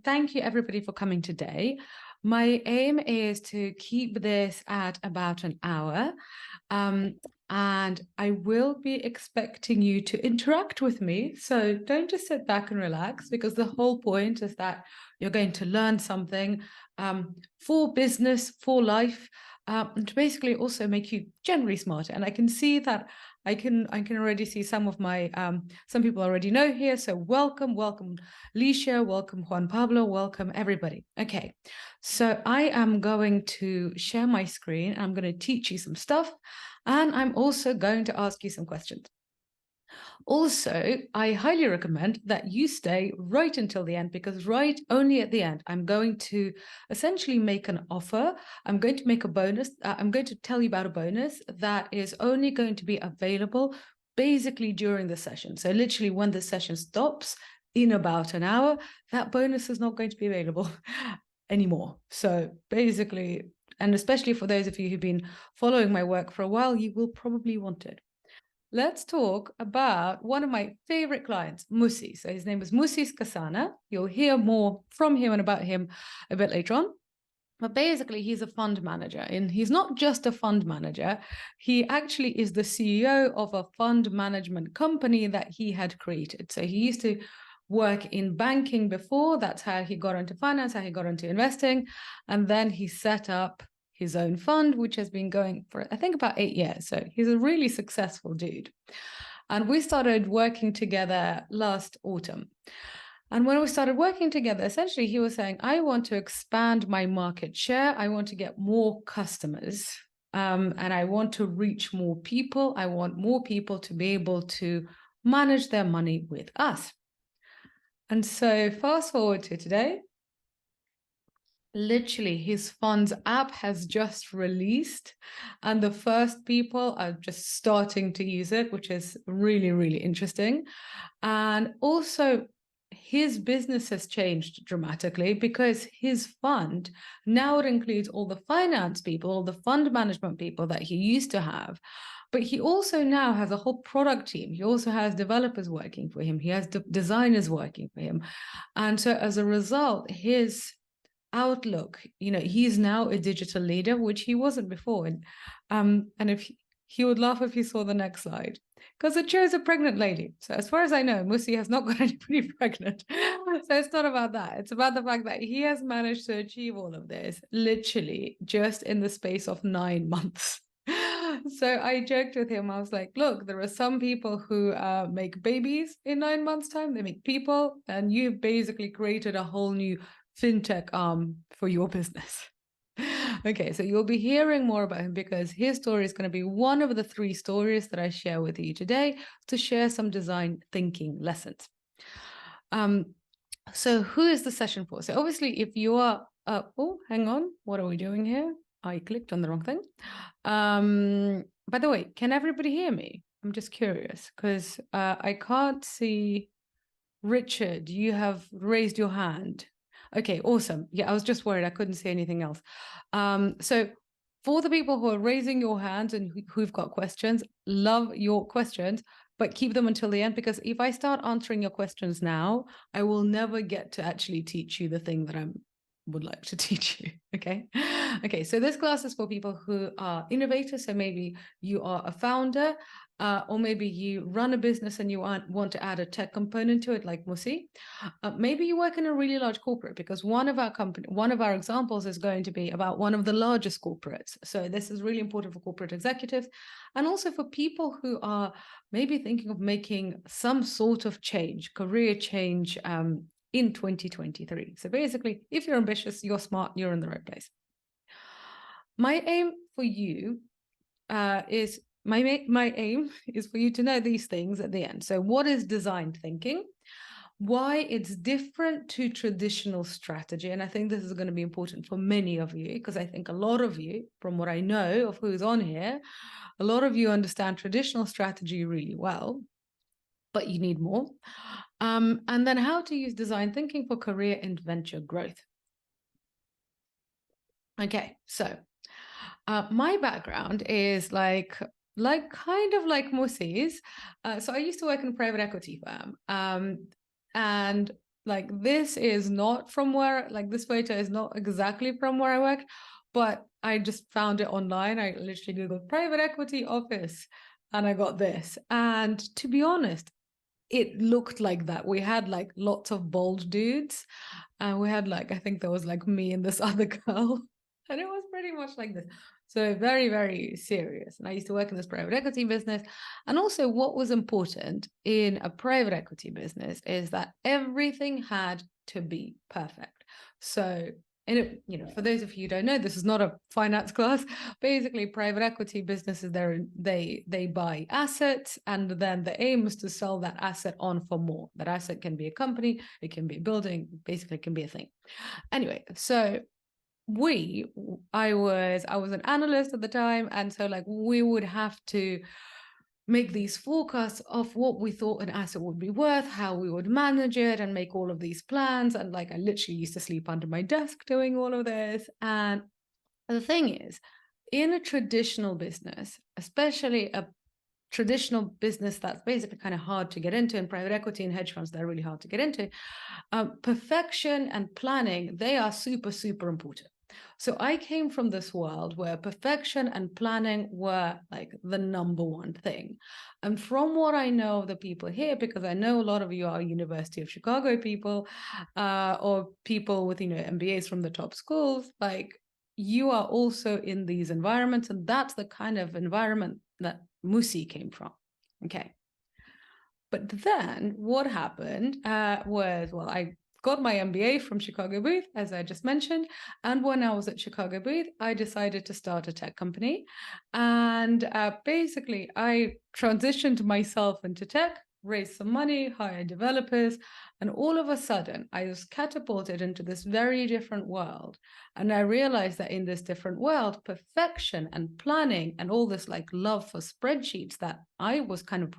thank you everybody for coming today. My aim is to keep this at about an hour. And I will be expecting you to interact with me. So don't just sit back and relax, because the whole point is that you're going to learn something for business, for life, and to basically also make you generally smarter. And I can see that I can already see some of my some people already know here. So welcome, Licia, welcome Juan Pablo, welcome everybody. Okay, so I am going to share my screen. I'm going to teach you some stuff, and I'm also going to ask you some questions. Also, I highly recommend that you stay right until the end, because right only at the end, I'm going to essentially make an offer. I'm going to make a bonus. I'm going to tell you about a bonus that is only going to be available basically during the session. So literally when the session stops in about an hour, that bonus is not going to be available anymore. So basically, and especially for those of you who've been following my work for a while, you will probably want it. Let's talk about one of my favorite clients, Musi. So his name is Musi Skasana. You'll hear more from him and about him a bit later on. But basically, he's a fund manager, and he's not just a fund manager. He actually is the CEO of a fund management company that he had created. So he used to work in banking before. That's how he got into finance, how he got into investing. And then he set up his own fund, which has been going for, I think, about 8 years. So he's a really successful dude. And we started working together last autumn. And when we started working together, essentially, he was saying, I want to expand my market share. I want to get more customers. And I want to reach more people. I want more people to be able to manage their money with us. And so fast forward to today, literally his funds app has just released, and the first people are just starting to use it, which is really, really interesting. And also his business has changed dramatically, because his fund now it includes all the finance people, all the fund management people that he used to have. But he also now has a whole product team. He also has developers working for him. He has designers working for him. And so as a result, his outlook, he's now a digital leader, which he wasn't before. And if he would laugh if he saw the next slide, because it shows a pregnant lady. So as far as I know, Musi has not got anybody pregnant. So it's not about that. It's about the fact that he has managed to achieve all of this literally just in the space of 9 months. So I joked with him. I was like, look, there are some people who make babies in 9 months' time. They make people, and you've basically created a whole new fintech arm for your business. Okay, so you'll be hearing more about him, because his story is going to be one of the 3 stories that I share with you today to share some design thinking lessons. So who is the session for? So obviously, if you are, oh, hang on, what are we doing here? I clicked on the wrong thing. By the way, can everybody hear me? I'm just curious, because I can't see. Richard, you have raised your hand. Okay, awesome. Yeah, I was just worried I couldn't see anything else. So for the people who are raising your hands and who've got questions, love your questions, but keep them until the end, because if I start answering your questions now, I will never get to actually teach you the thing that I would like to teach you. Okay. Okay. So this class is for people who are innovators. So maybe you are a founder, or maybe you run a business and you want to add a tech component to it, like Musi. Maybe you work in a really large corporate, because one of our examples is going to be about one of the largest corporates. So this is really important for corporate executives, and also for people who are maybe thinking of making some sort of change, career change, in 2023. So basically, if you're ambitious, you're smart, you're in the right place. My aim for you is my aim is for you to know these things at the end. So what is design thinking? Why it's different to traditional strategy. And I think this is going to be important for many of you, because I think a lot of you, from what I know of who's on here, a lot of you understand traditional strategy really well, but you need more. And then how to use design thinking for career and venture growth. Okay, so my background is kind of like Musi's. So I used to work in a private equity firm. And like this is not from where, like this photo is not exactly from where I worked, but I just found it online. I literally Googled private equity office and I got this. And to be honest, it looked like that. We had like lots of bald dudes, and we had like, I think there was like me and this other girl, and it was pretty much like this. So very, very serious. And I used to work in this private equity business. And also, what was important in a private equity business is that everything had to be perfect. So, and it, you know, for those of you who don't know, this is not a finance class. Basically, private equity businesses, they buy assets, and then the aim is to sell that asset on for more. That asset can be a company, it can be a building, basically it can be a thing. Anyway, so I was an analyst at the time, and so like we would have to make these forecasts of what we thought an asset would be worth, how we would manage it, and make all of these plans. And like I literally used to sleep under my desk doing all of this. And the thing is, in a traditional business, especially a traditional business that's basically kind of hard to get into, in private equity and hedge funds, they're really hard to get into, perfection and planning, they are super, super important. So I came from this world where perfection and planning were like the number one thing. And from what I know of the people here, because I know a lot of you are University of Chicago people, or people with, you know, MBAs from the top schools, like you are also in these environments, and that's the kind of environment that Musi came from. Okay. But then what happened was, well, I got my MBA from Chicago Booth, as I just mentioned. And when I was at Chicago Booth, I decided to start a tech company. And basically, I transitioned myself into tech, raised some money, hired developers. And all of a sudden, I was catapulted into this very different world. And I realized that in this different world, perfection and planning and all this like love for spreadsheets that I was kind of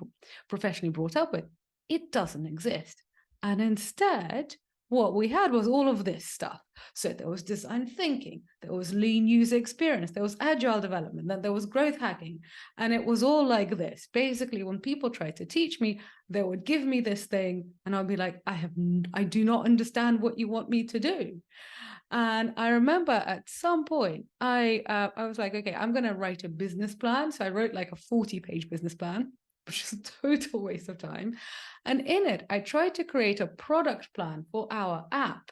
professionally brought up with, it doesn't exist. And instead, what we had was all of this stuff. So there was design thinking, there was lean user experience, there was agile development, then there was growth hacking. And it was all like this. Basically, when people tried to teach me, they would give me this thing and I'd be like, I do not understand what you want me to do. And I remember at some point, I was like, okay, I'm going to write a business plan. So I wrote like a 40-page business plan, which is a total waste of time. And in it, I tried to create a product plan for our app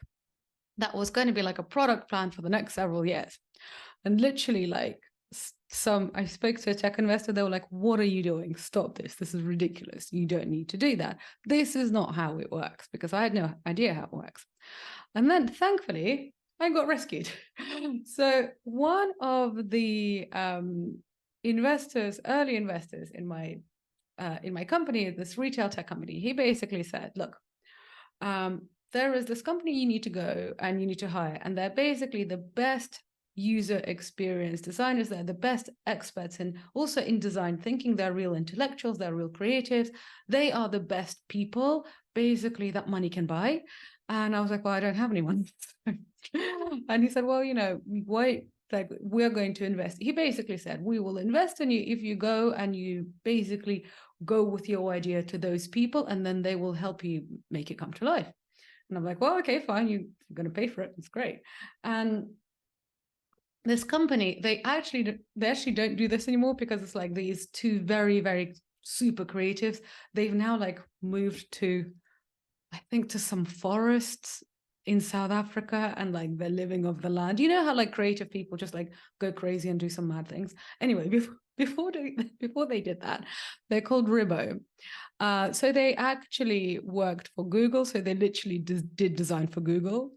that was going to be like a product plan for the next several years. And literally, like, I spoke to a tech investor, they were like, what are you doing? Stop this. This is ridiculous. You don't need to do that. This is not how it works, because I had no idea how it works. And then thankfully, I got rescued. So one of the early investors in my company, this retail tech company, he basically said, look, there is this company you need to go and you need to hire, and they're basically the best user experience designers. They're the best experts in also in design thinking. They're real intellectuals, they're real creatives. They are the best people basically that money can buy. And I was like, well, I don't have any money. And he said, well, you know, why, like, we're going to invest. He basically said, we will invest in you if you go and you basically go with your idea to those people, and then they will help you make it come to life. And I'm like, well, okay, fine. You're going to pay for it. It's great. And this company, they actually don't do this anymore, because it's like these two very, very super creatives. They've now like moved to, I think, to some forests in South Africa, and like they're living off the land. You know how like creative people just like go crazy and do some mad things. Anyway, before they did that, they're called Ribbo. So they actually worked for Google. So they literally did design for Google.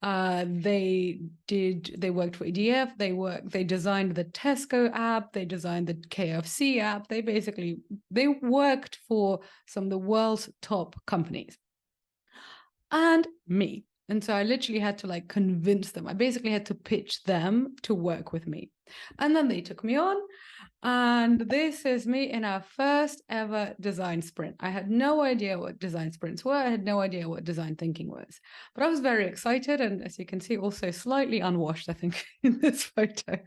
They worked for EDF. They designed the Tesco app. They designed the KFC app. They worked for some of the world's top companies. And me. And so I literally had to like convince them. I basically had to pitch them to work with me. And then they took me on. And this is me in our first ever design sprint. I had no idea what design sprints were. I had no idea what design thinking was. But I was very excited. And as you can see, also slightly unwashed, I think, in this photo,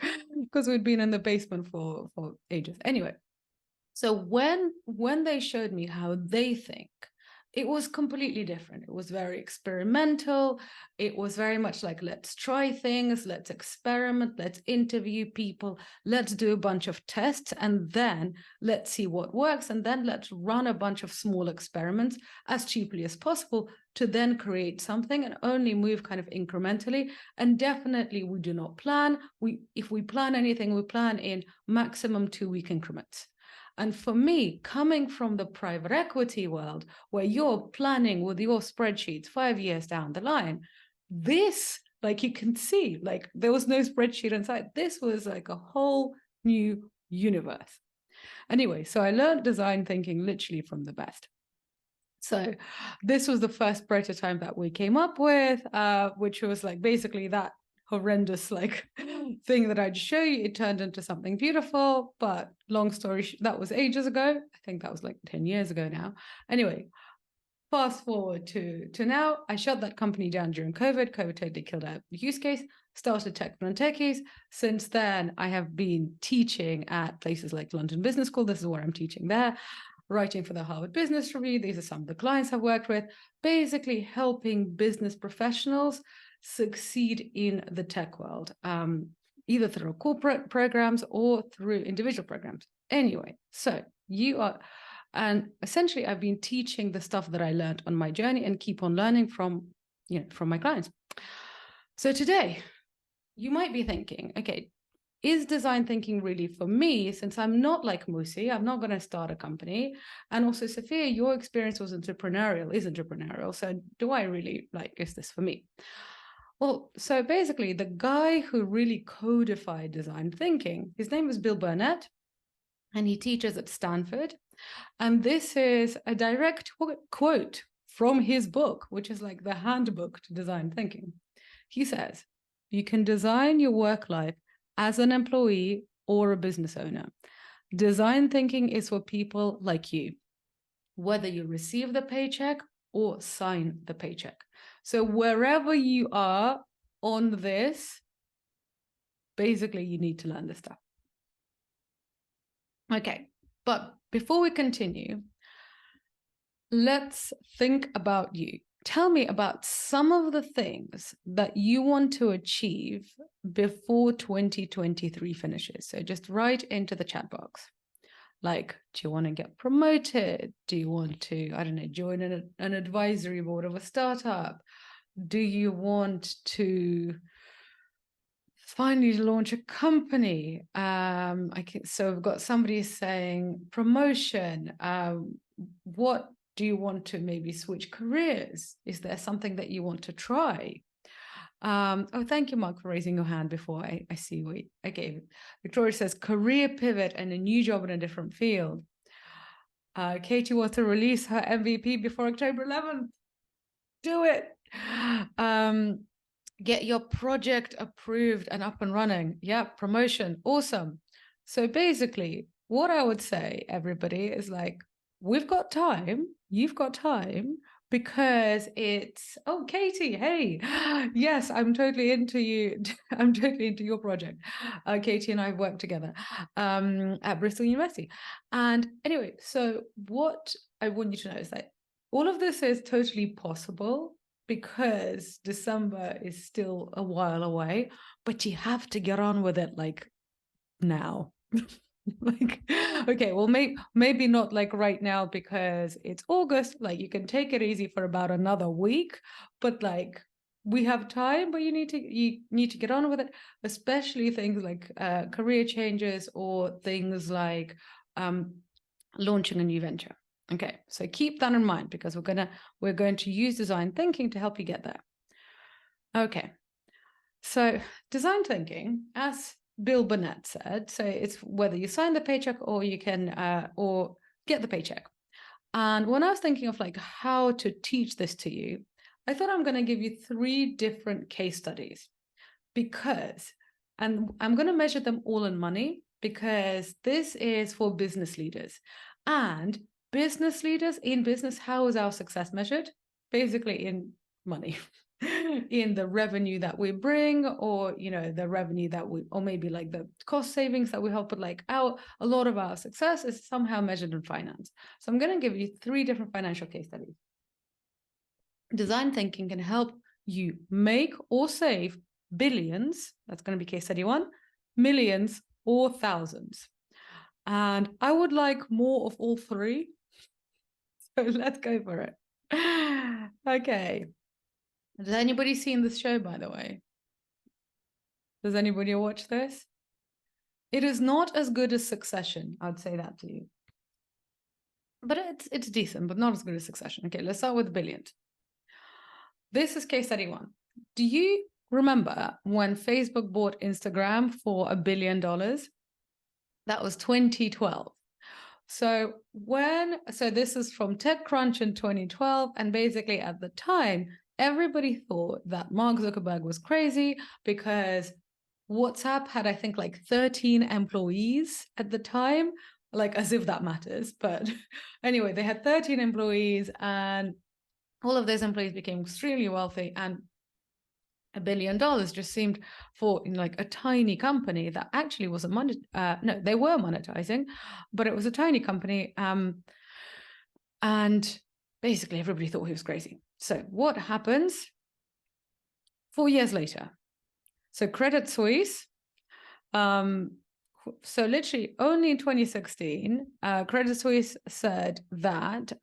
because we'd been in the basement for ages. Anyway, so when they showed me how they think, it was completely different. It was very experimental. It was very much like, let's try things, let's experiment, let's interview people, let's do a bunch of tests, and then let's see what works. And then let's run a bunch of small experiments as cheaply as possible to then create something, and only move kind of incrementally. And definitely we do not plan. If we plan anything, we plan in maximum 2-week increments. And for me, coming from the private equity world, where you're planning with your spreadsheets 5 years down the line, this, like you can see, like there was no spreadsheet inside. This was like a whole new universe. Anyway, so I learned design thinking literally from the best. So this was the first prototype that we came up with, which was like basically that horrendous like thing that I'd show you. It turned into something beautiful, but long story that was ages ago. I think that was like 10 years ago now. Anyway, fast forward to now. I shut that company down during COVID. COVID totally killed our use case. Started Non-Techies. Since then, I have been teaching at places like London Business School. This is where I'm teaching there. Writing for the Harvard Business Review. These are some of the clients I've worked with. Basically helping business professionals succeed in the tech world, either through corporate programs or through individual programs. Anyway, so and essentially I've been teaching the stuff that I learned on my journey and keep on learning from my clients. So today, you might be thinking, okay, is design thinking really for me? Since I'm not like Musi, I'm not going to start a company. And also, Sophia, your experience was entrepreneurial. So do I really is this for me? Well, so basically, the guy who really codified design thinking, his name is Bill Burnett, and he teaches at Stanford. And this is a direct quote from his book, which is like the handbook to design thinking. He says, you can design your work life as an employee or a business owner. Design thinking is for people like you, whether you receive the paycheck or sign the paycheck. So wherever you are on this, basically you need to learn this stuff. Okay, but before we continue, let's think about you. Tell me about some of the things that you want to achieve before 2023 finishes. So just write into the chat box. Like, do you want to get promoted? Do you want to, I don't know, join an advisory board of a startup? Do you want to finally launch a company? So we've got somebody saying promotion. What do you want to maybe switch careers? Is there something that you want to try? Oh, thank you, Mark, for raising your hand before I see what I gave. Victoria says career pivot and a new job in a different field. Katie wants to release her MVP before October 11th. Do it. Get your project approved and up and running. Yeah, promotion. Awesome. So basically, what I would say, everybody, is like, we've got time. You've got time. Because it's, oh, Katie, hey, yes, I'm totally into you. I'm totally into your project. Katie and I have worked together at Bristol University. And anyway, so what I want you to know is that all of this is totally possible because December is still a while away, but you have to get on with it like now. Like, okay, well, maybe not like right now because it's August. Like, you can take it easy for about another week, but like we have time. But you need to get on with it, especially things like career changes or things like launching a new venture. Okay, so keep that in mind because we're going to use design thinking to help you get there. Okay, so design thinking, as Bill Burnett said, so it's whether you sign the paycheck or you can or get the paycheck. And when I was thinking of like how to teach this to you, I thought I'm going to give you 3 different case studies and I'm going to measure them all in money because this is for business leaders. And business leaders in business, how is our success measured? Basically in money. In the revenue that we bring, or the revenue that or maybe like the cost savings that we help, but like a lot of our success is somehow measured in finance. So I'm going to give you 3 different financial case studies. design thinking can help you make or save billions. That's going to be case study one, millions or thousands. And I would like more of all three. So let's go for it. Okay. Has anybody seen this show, by the way? Does anybody watch this? It is not as good as Succession. I'd say that to you. But it's decent, but not as good as Succession. Okay, let's start with billions. This is case study one. Do you remember when Facebook bought Instagram for $1 billion? That was 2012. So this is from TechCrunch in 2012, and basically at the time, everybody thought that Mark Zuckerberg was crazy because WhatsApp had, I think, like 13 employees at the time, like as if that matters. But anyway, they had 13 employees, and all of those employees became extremely wealthy, and $1 billion just seemed for like a tiny company that actually wasn't no, they were monetizing, but it was a tiny company. And basically everybody thought he was crazy. So what happens 4 years later? So Credit Suisse, so literally only in 2016, Credit Suisse said that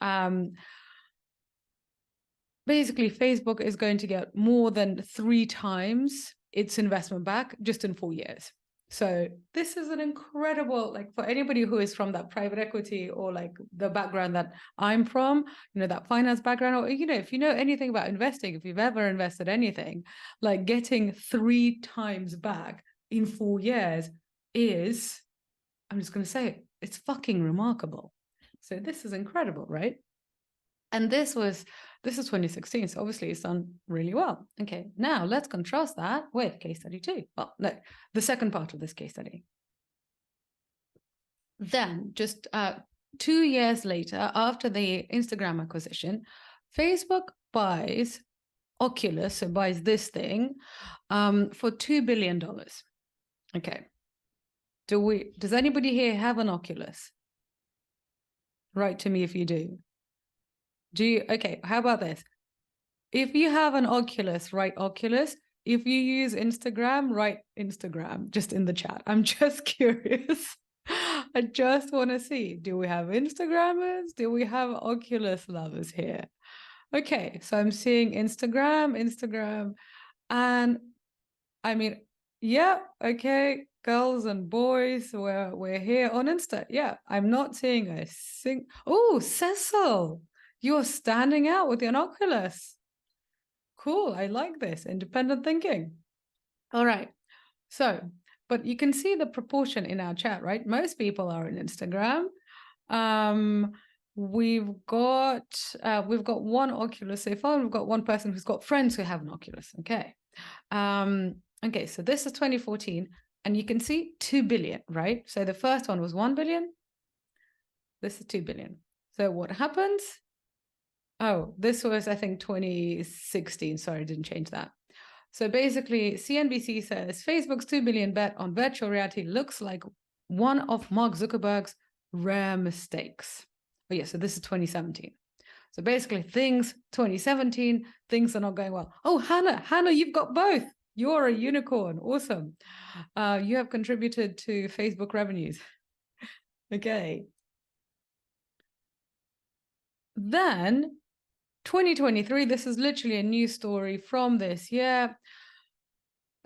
basically Facebook is going to get more than 3 times its investment back just in 4 years. So this is an incredible, like for anybody who is from that private equity or like the background that I'm from, that finance background, or, if you know anything about investing, if you've ever invested anything, like getting 3 times back in 4 years is, I'm just going to say it, it's fucking remarkable. So this is incredible, right? And this is 2016, so obviously it's done really well. Okay, now let's contrast that with case study 2. Well, no, the second part of this case study. Then, just 2 years later, after the Instagram acquisition, Facebook buys Oculus, so buys this thing for $2 billion. Okay. Does anybody here have an Oculus? Write to me if you do. Okay, how about this? If you have an Oculus, write Oculus. If you use Instagram, write Instagram, just in the chat. I'm just curious. I just want to see, do we have Instagrammers? Do we have Oculus lovers here? Okay, so I'm seeing Instagram, and I mean, yeah, okay, girls and boys, we're here on Insta. Yeah, I'm not seeing a sing. Oh, Cecil, you're standing out with your Oculus. Cool, I like this, independent thinking. All right, so, but you can see the proportion in our chat, right? Most people are on Instagram. We've got one Oculus so far. We've got one person who's got friends who have an Oculus. Okay. Okay, so this is 2014, and you can see 2 billion, right? So the first one was 1 billion. This is 2 billion. So what happens? Oh, this was, I think, 2016. Sorry, I didn't change that. So basically, CNBC says Facebook's 2 billion bet on virtual reality looks like one of Mark Zuckerberg's rare mistakes. Oh yeah, so this is 2017. So basically, 2017, things are not going well. Oh, Hannah, you've got both. You're a unicorn. Awesome. You have contributed to Facebook revenues. Okay. Then 2023, this is literally a news story from this year.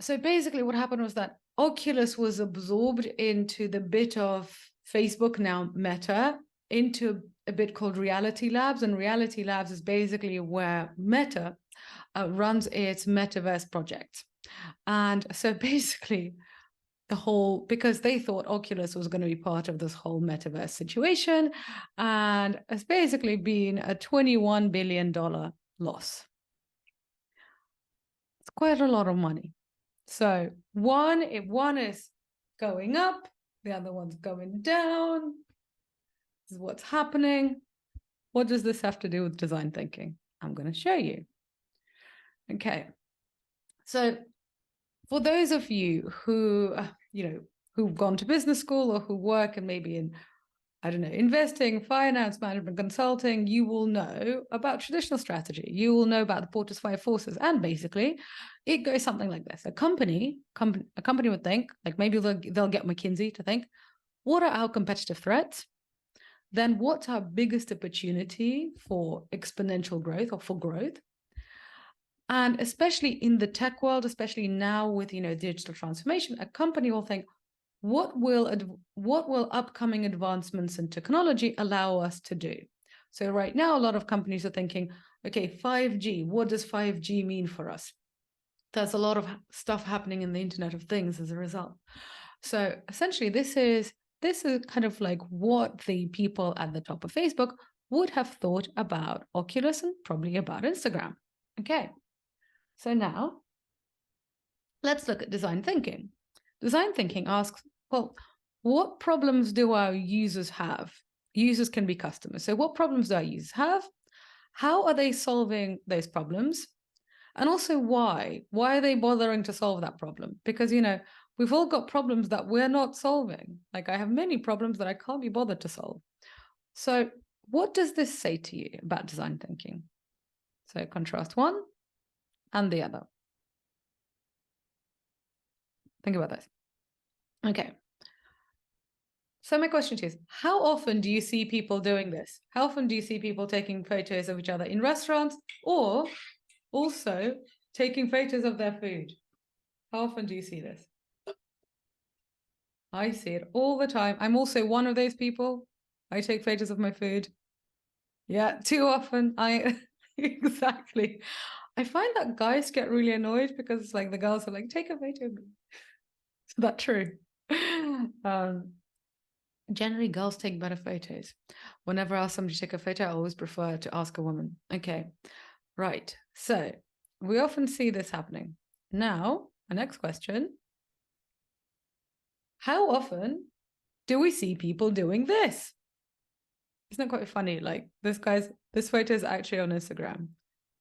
So basically what happened was that Oculus was absorbed into the bit of Facebook, now Meta, into a bit called Reality Labs. And Reality Labs is basically where Meta runs its metaverse project. And so basically because they thought Oculus was going to be part of this whole metaverse situation, and it's basically been a $21 billion loss. It's quite a lot of money. So if one is going up, the other one's going down. This is what's happening. What does this have to do with design thinking? I'm going to show you. Okay. So for those of you who, who've gone to business school or who work and maybe in I don't know, investing, finance, management, consulting, you will know about traditional strategy. You will know about the Porter's five forces. And basically, it goes something like this. A company would think, like maybe they'll get McKinsey to think, what are our competitive threats? Then what's our biggest opportunity for exponential growth or for growth? And especially in the tech world, especially now with, digital transformation, a company will think, what will upcoming advancements in technology allow us to do? So right now, a lot of companies are thinking, okay, 5G, what does 5G mean for us? There's a lot of stuff happening in the Internet of Things as a result. So essentially, this is kind of like what the people at the top of Facebook would have thought about Oculus and probably about Instagram. Okay, so now let's look at design thinking. Design thinking asks, well, what problems do our users have? Users can be customers. So what problems do our users have? How are they solving those problems? And also why? Why are they bothering to solve that problem? Because, we've all got problems that we're not solving. Like I have many problems that I can't be bothered to solve. So what does this say to you about design thinking? So contrast one and the other. Think about this. Okay. So my question to you is, how often do you see people doing this? How often do you see people taking photos of each other in restaurants or also taking photos of their food? How often do you see this? I see it all the time. I'm also one of those people. I take photos of my food. Yeah, too often. Exactly. I find that guys get really annoyed because it's like the girls are like, take a photo of me. Is that true? Generally, girls take better photos. Whenever I ask somebody to take a photo, I always prefer to ask a woman. Okay, right. So we often see this happening. Now, the next question. How often do we see people doing this? Isn't it quite funny? Like this photo is actually on Instagram.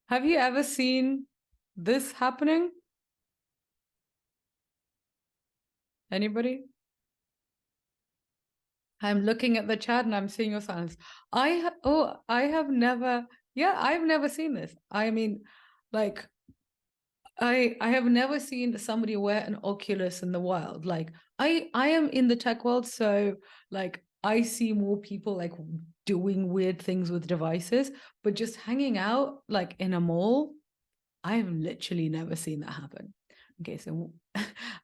Have you ever seen this happening? Anybody? I'm looking at the chat and I'm seeing your silence. I've never seen this. I mean, like I have never seen somebody wear an Oculus in the wild. Like I am in the tech world, so like I see more people like doing weird things with devices, but just hanging out like in a mall, I've literally never seen that happen. Okay, so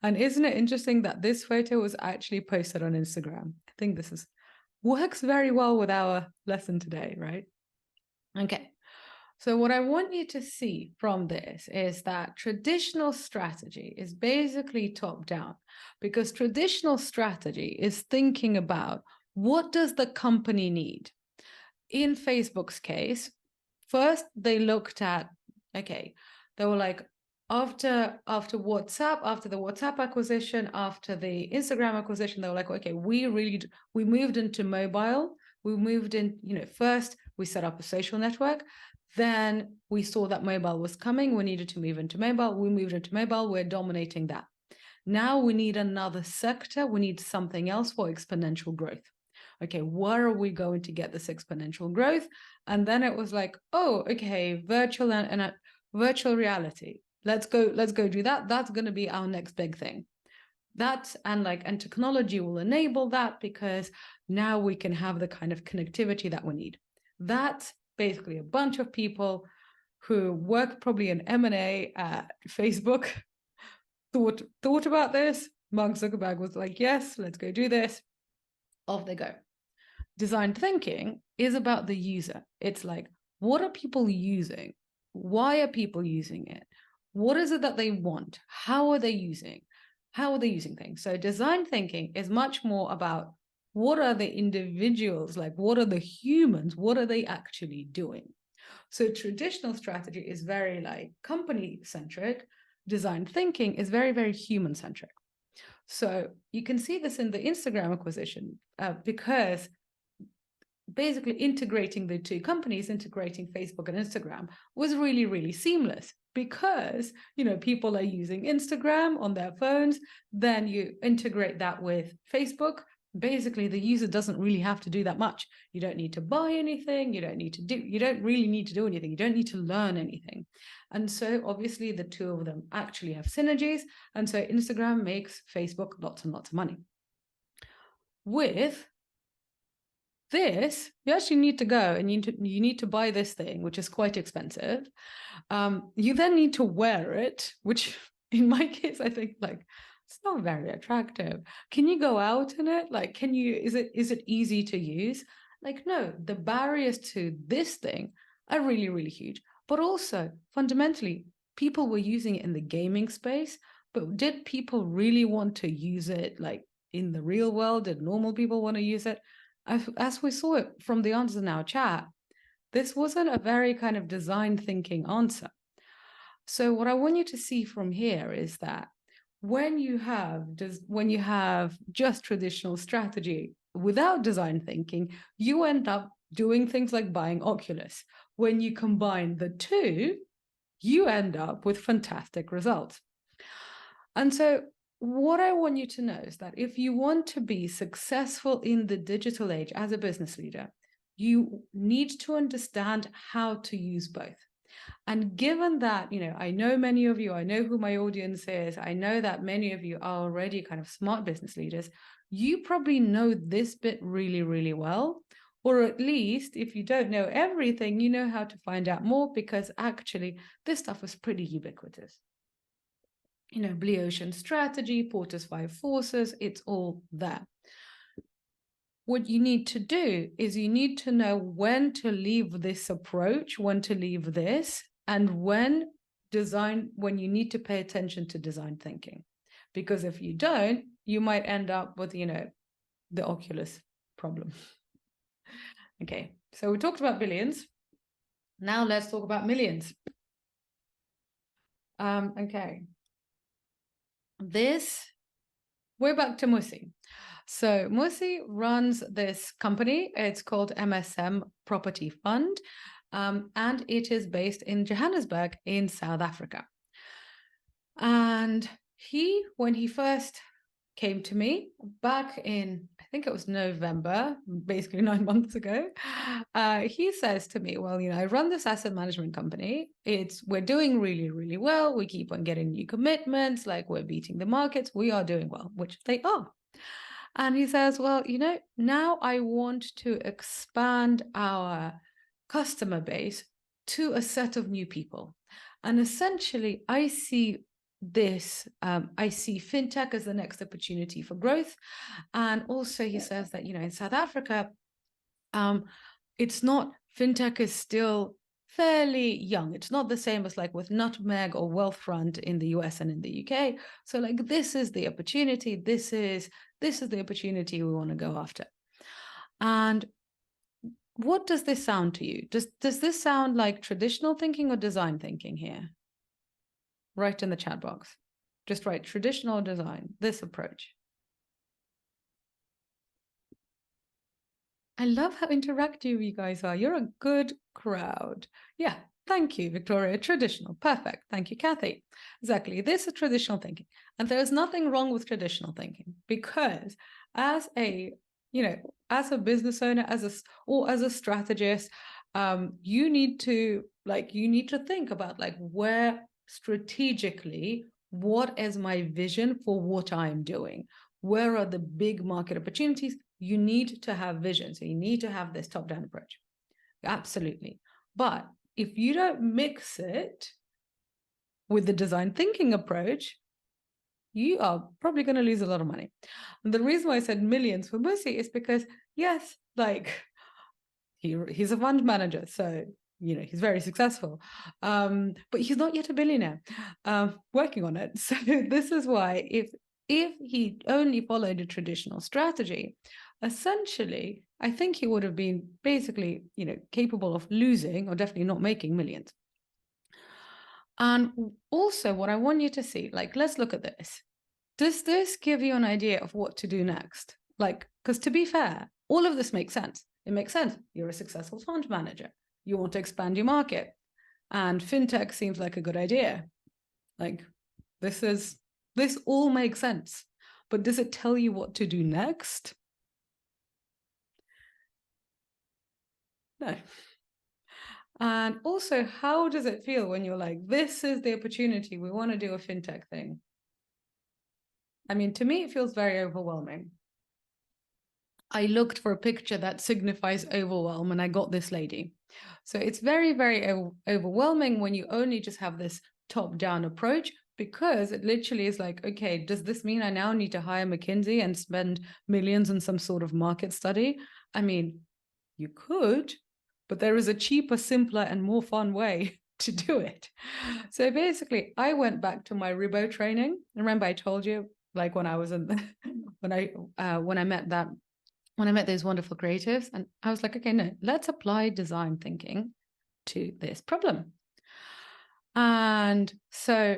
and isn't it interesting that this photo was actually posted on Instagram? I think this works very well with our lesson today, right? Okay. So what I want you to see from this is that traditional strategy is basically top down, because traditional strategy is thinking about what does the company need? In Facebook's case, first they looked at, okay, they were like, after WhatsApp, after the WhatsApp acquisition, after the Instagram acquisition, they were like, okay, we moved into mobile. We moved in, first we set up a social network. Then we saw that mobile was coming. We needed to move into mobile. We moved into mobile. We're dominating that. Now we need another sector. We need something else for exponential growth. Okay, where are we going to get this exponential growth? And then it was like, oh, okay, virtual and virtual reality. Let's go do that. That's going to be our next big thing. And technology will enable that, because now we can have the kind of connectivity that we need. That's basically a bunch of people who work probably in M&A at Facebook thought about this. Mark Zuckerberg was like, yes, let's go do this. Off they go. Design thinking is about the user. It's like, what are people using? Why are people using it? What is it that they want? How are they using things? So design thinking is much more about what are the individuals, like what are the humans, what are they actually doing? So traditional strategy is very like company centric. Design thinking is very, very human centric. So you can see this in the Instagram acquisition, because basically integrating the two companies, integrating Facebook and Instagram, was really, really seamless, because people are using Instagram on their phones. Then you integrate that with Facebook. basically the user doesn't really have to do that much. You don't need to buy anything. You don't really need to do anything. You don't need to learn anything. And so obviously the two of them actually have synergies. And so Instagram makes Facebook lots and lots of money. With this, you actually need to go and you need to buy this thing, which is quite expensive. You then need to wear it, which in my case, I think like it's not very attractive. Can you go out in it? Like, is it easy to use? Like, no, the barriers to this thing are really, really huge. But also fundamentally, people were using it in the gaming space, but did people really want to use it like in the real world? Did normal people want to use it? As we saw it from the answers in our chat, this wasn't a very kind of design thinking answer. So what I want you to see from here is that when you have just traditional strategy without design thinking, you end up doing things like buying Oculus. When you combine the two, you end up with fantastic results. And so what I want you to know is that if you want to be successful in the digital age as a business leader, you need to understand how to use both. And given that, I know many of you, I know who my audience is, I know that many of you are already kind of smart business leaders, you probably know this bit really, really well. Or at least if you don't know everything, you know how to find out more, because actually this stuff is pretty ubiquitous. Blue Ocean Strategy, Porter's 5 Forces, it's all there. What you need to do is you need to know when to leave this approach, when to leave this, and when you need to pay attention to design thinking. Because if you don't, you might end up with, the Oculus problem. Okay, so we talked about billions. Now let's talk about millions. Okay. We're back to Musi. So Musi runs this company. It's called MSM Property Fund, and it is based in Johannesburg in South Africa. And when he first came to me back in, I think it was November, basically 9 months ago, he says to me, well, I run this asset management company. We're doing really, really well. We keep on getting new commitments, like we're beating the markets. We are doing well, which they are. And he says, well, now I want to expand our customer base to a set of new people. And essentially, I see fintech as the next opportunity for growth. And also he says that, in South Africa, fintech is still fairly young. It's not the same as like with Nutmeg or Wealthfront in the US and in the UK. So like, this is the opportunity. This is the opportunity we want to go after. And what does this sound to you? Does this sound like traditional thinking or design thinking here? Write in the chat box. Just write traditional design, this approach. I love how interactive you guys are. You're a good crowd. Yeah, thank you, Victoria. Traditional, perfect. Thank you, Kathy. Exactly, this is traditional thinking. And there is nothing wrong with traditional thinking, because as a business owner, as a strategist, you need to think about like, where strategically, what is my vision for what I'm doing? Where are the big market opportunities? You need to have vision. So you need to have this top-down approach. Absolutely. But if you don't mix it with the design thinking approach, you are probably going to lose a lot of money. And the reason why I said millions for Musi is because, yes, like he's a fund manager. So, he's very successful. But he's not yet a billionaire, working on it. So this is why if he only followed a traditional strategy, essentially, I think he would have been basically, capable of losing or definitely not making millions. And also what I want you to see, like, let's look at this. Does this give you an idea of what to do next? Like, because to be fair, all of this makes sense. It makes sense. You're a successful fund manager. You want to expand your market. And fintech seems like a good idea. Like, this all makes sense. But does it tell you what to do next? No. And also, how does it feel when you're like, this is the opportunity, we want to do a fintech thing? I mean, to me, it feels very overwhelming. I looked for a picture that signifies overwhelm, and I got this lady. So it's very, very overwhelming when you only just have this top-down approach, because it literally is like, okay, does this mean I now need to hire McKinsey and spend millions in some sort of market study? I mean, you could, but there is a cheaper, simpler, and more fun way to do it. So basically, I went back to my Ribo training. Remember, I told you, like when I was in when I met those wonderful creatives, and I was like, okay, no, let's apply design thinking to this problem. And so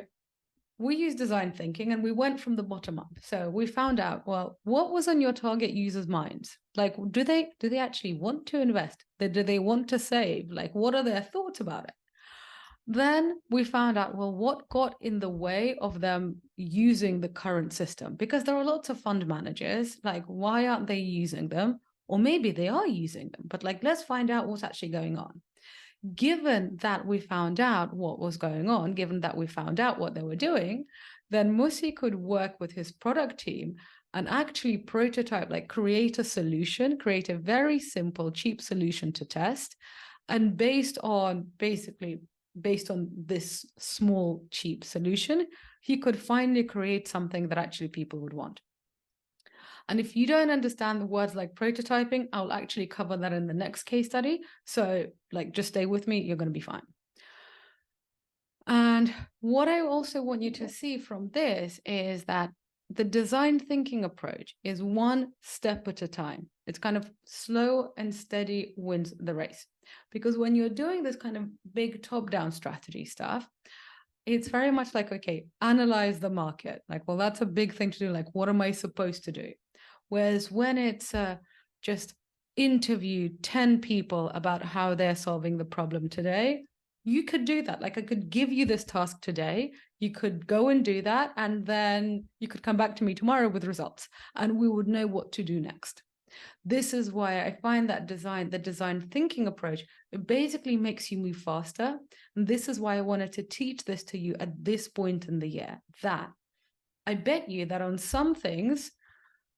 we used design thinking, and we went from the bottom up. So we found out, well, what was on your target users' minds? Like, do they actually want to invest? Do they want to save? Like, what are their thoughts about it? Then we found out, well, what got in the way of them using the current system? Because there are lots of fund managers, like, why aren't they using them? Or maybe they are using them, but like, let's find out what's actually going on. Given that we found out what was going on, given that we found out what they were doing, then Musi could work with his product team and actually prototype, like create a solution, create a very simple, cheap solution to test. And based on this small, cheap solution, he could finally create something that actually people would want. And if you don't understand the words like prototyping, I'll actually cover that in the next case study. So like, just stay with me, you're going to be fine. And what I also want you to see from this is that the design thinking approach is one step at a time. It's kind of slow and steady wins the race. Because when you're doing this kind of big top-down strategy stuff, it's very much like, okay, analyze the market. Like, well, that's a big thing to do. Like, what am I supposed to do? Whereas when it's just interview 10 people about how they're solving the problem today, you could do that. Like, I could give you this task today. You could go and do that. And then you could come back to me tomorrow with results, and we would know what to do next. This is why I find that the design thinking approach, it basically makes you move faster. And this is why I wanted to teach this to you at this point in the year, that I bet you that on some things,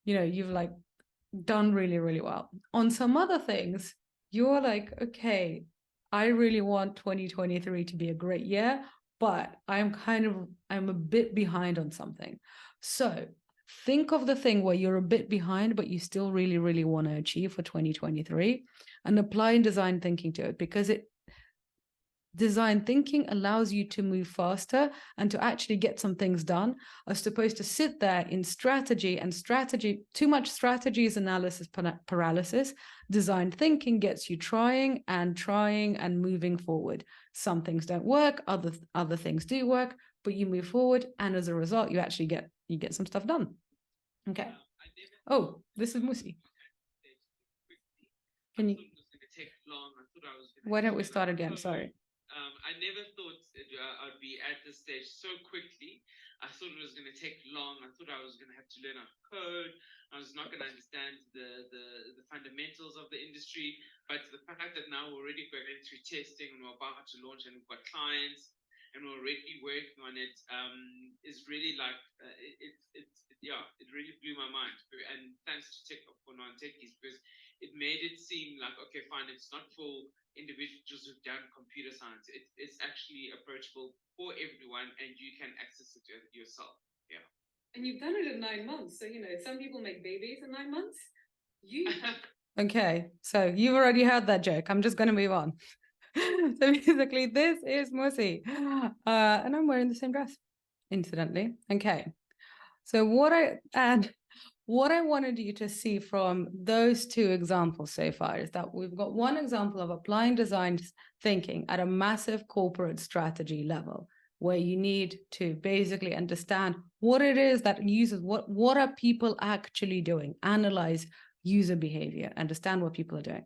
you've like done really, really well. On some other things, you're like, okay, I really want 2023 to be a great year, but I'm a bit behind on something. So think of the thing where you're a bit behind, but you still really, really want to achieve for 2023, and apply design thinking to it, because design thinking allows you to move faster and to actually get some things done, as opposed to sit there in strategy. Too much strategy is analysis paralysis. Design thinking gets you trying and moving forward. Some things don't work, other things do work, but you move forward, and as a result, you actually get some stuff done. Okay. Oh, this is Musi. Can you? Why don't we start again? Sorry. I never thought I'd be at this stage so quickly. I thought it was going to take long. I thought I was going to have to learn how to code. I was not going to understand the fundamentals of the industry. But the fact that now we're already going through testing and we're about to launch and we've got clients and we're already working on it is really like, it really blew my mind. And thanks to Tech for Non-Techies, because it made it seem like, okay, fine, it's not for individuals who've done computer science. It's actually approachable for everyone, and you can access it yourself. Yeah. And you've done it in 9 months. So, some people make babies in 9 months. Okay, so you've already heard that joke. I'm just going to move on. So basically, this is Musi. And I'm wearing the same dress, incidentally. Okay. So what I wanted you to see from those two examples so far is that we've got one example of applying design thinking at a massive corporate strategy level, where you need to basically understand what it is that users, what are people actually doing, analyze user behavior, understand what people are doing.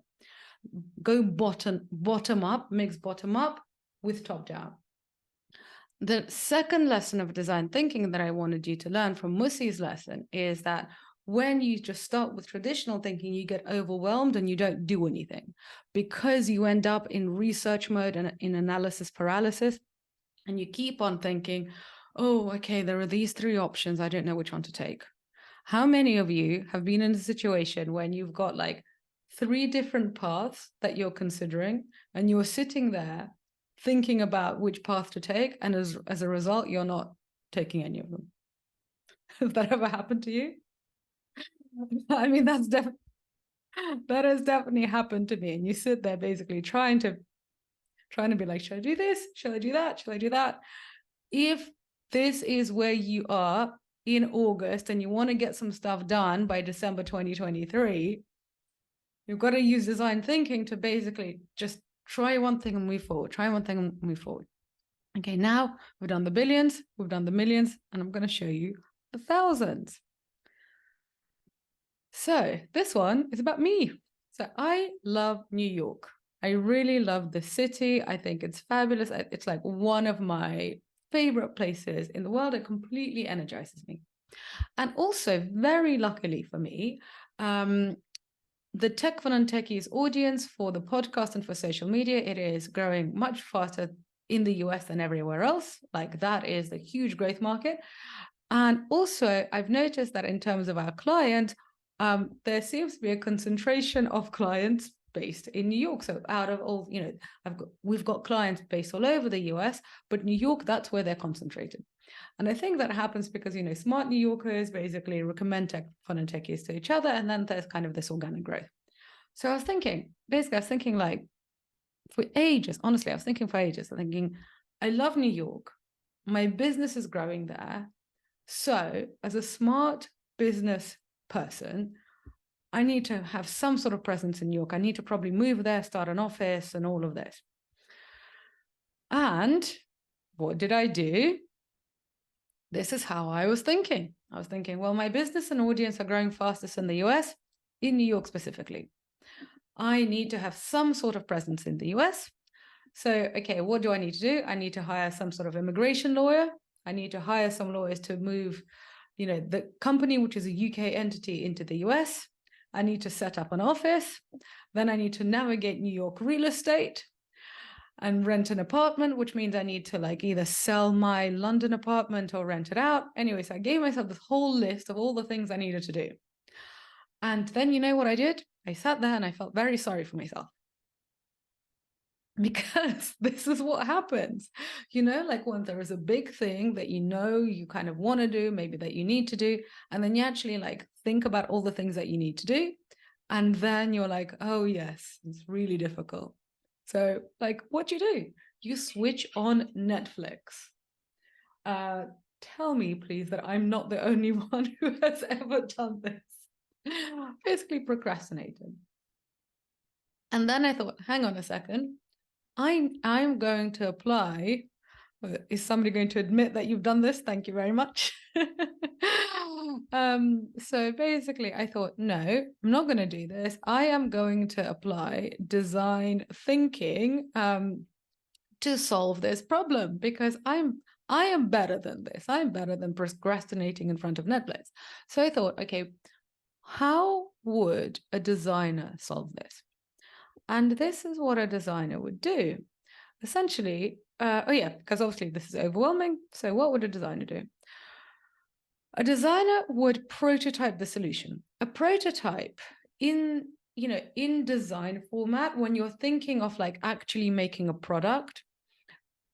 Go bottom up, mix bottom up with top down. The second lesson of design thinking that I wanted you to learn from Musi's lesson is that when you just start with traditional thinking, you get overwhelmed and you don't do anything because you end up in research mode and in analysis paralysis. And you keep on thinking, oh, okay, there are these 3 options. I don't know which one to take. How many of you have been in a situation when you've got like 3 different paths that you're considering and you're sitting there thinking about which path to take, and as a result, you're not taking any of them? Has that ever happened to you? I mean, that has definitely happened to me. And you sit there basically trying to be like, should I do this? Should I do that? Should I do that? If this is where you are in August and you want to get some stuff done by December 2023, you've got to use design thinking to basically just try one thing and move forward. Try one thing and move forward. Okay, now we've done the billions, we've done the millions, and I'm going to show you the thousands. So this one is about me. So I love New York. I really love the city. I think it's fabulous. It's like one of my favorite places in the world. It completely energizes me. And also, very luckily for me, the Tech for Non-Techies audience for the podcast and for social media, it is growing much faster in the US than everywhere else. Like that is a huge growth market. And also, I've noticed that in terms of our clients, there seems to be a concentration of clients based in New York. So out of all, we've got clients based all over the US, but New York, that's where they're concentrated. And I think that happens because, smart New Yorkers basically recommend Tech for Non-Techies to each other. And then there's kind of this organic growth. So I was thinking like for ages, honestly, I'm thinking, I love New York. My business is growing there. So as a smart business person, I need to have some sort of presence in New York. I need to probably move there, start an office and all of this. And what did I do? This is how I was thinking. I was thinking, well, my business and audience are growing fastest in the US, in New York specifically. I need to have some sort of presence in the US. So, okay, what do I need to do? I need to hire some sort of immigration lawyer. I need to hire some lawyers to move, the company, which is a UK entity, into the US. I need to set up an office. Then I need to navigate New York real estate and rent an apartment, which means I need to either sell my London apartment or rent it out. Anyway, so I gave myself this whole list of all the things I needed to do. And then you know what I did? I sat there and I felt very sorry for myself. Because this is what happens, when there is a big thing that you kind of want to do, maybe that you need to do, and then you actually think about all the things that you need to do, and then you're like, oh yes, it's really difficult. So what do? You switch on Netflix. Tell me, please, that I'm not the only one who has ever done this. Basically procrastinating. And then I thought, hang on a second. I'm going to apply. Is somebody going to admit that you've done this? Thank you very much. So basically, I thought, no, I'm not going to do this. I am going to apply design thinking to solve this problem because I am better than this. I'm better than procrastinating in front of Netflix. So I thought, okay, how would a designer solve this? And this is what a designer would do. Essentially, because obviously this is overwhelming. So what would a designer do? A designer would prototype the solution. A prototype in design format, when you're thinking of actually making a product,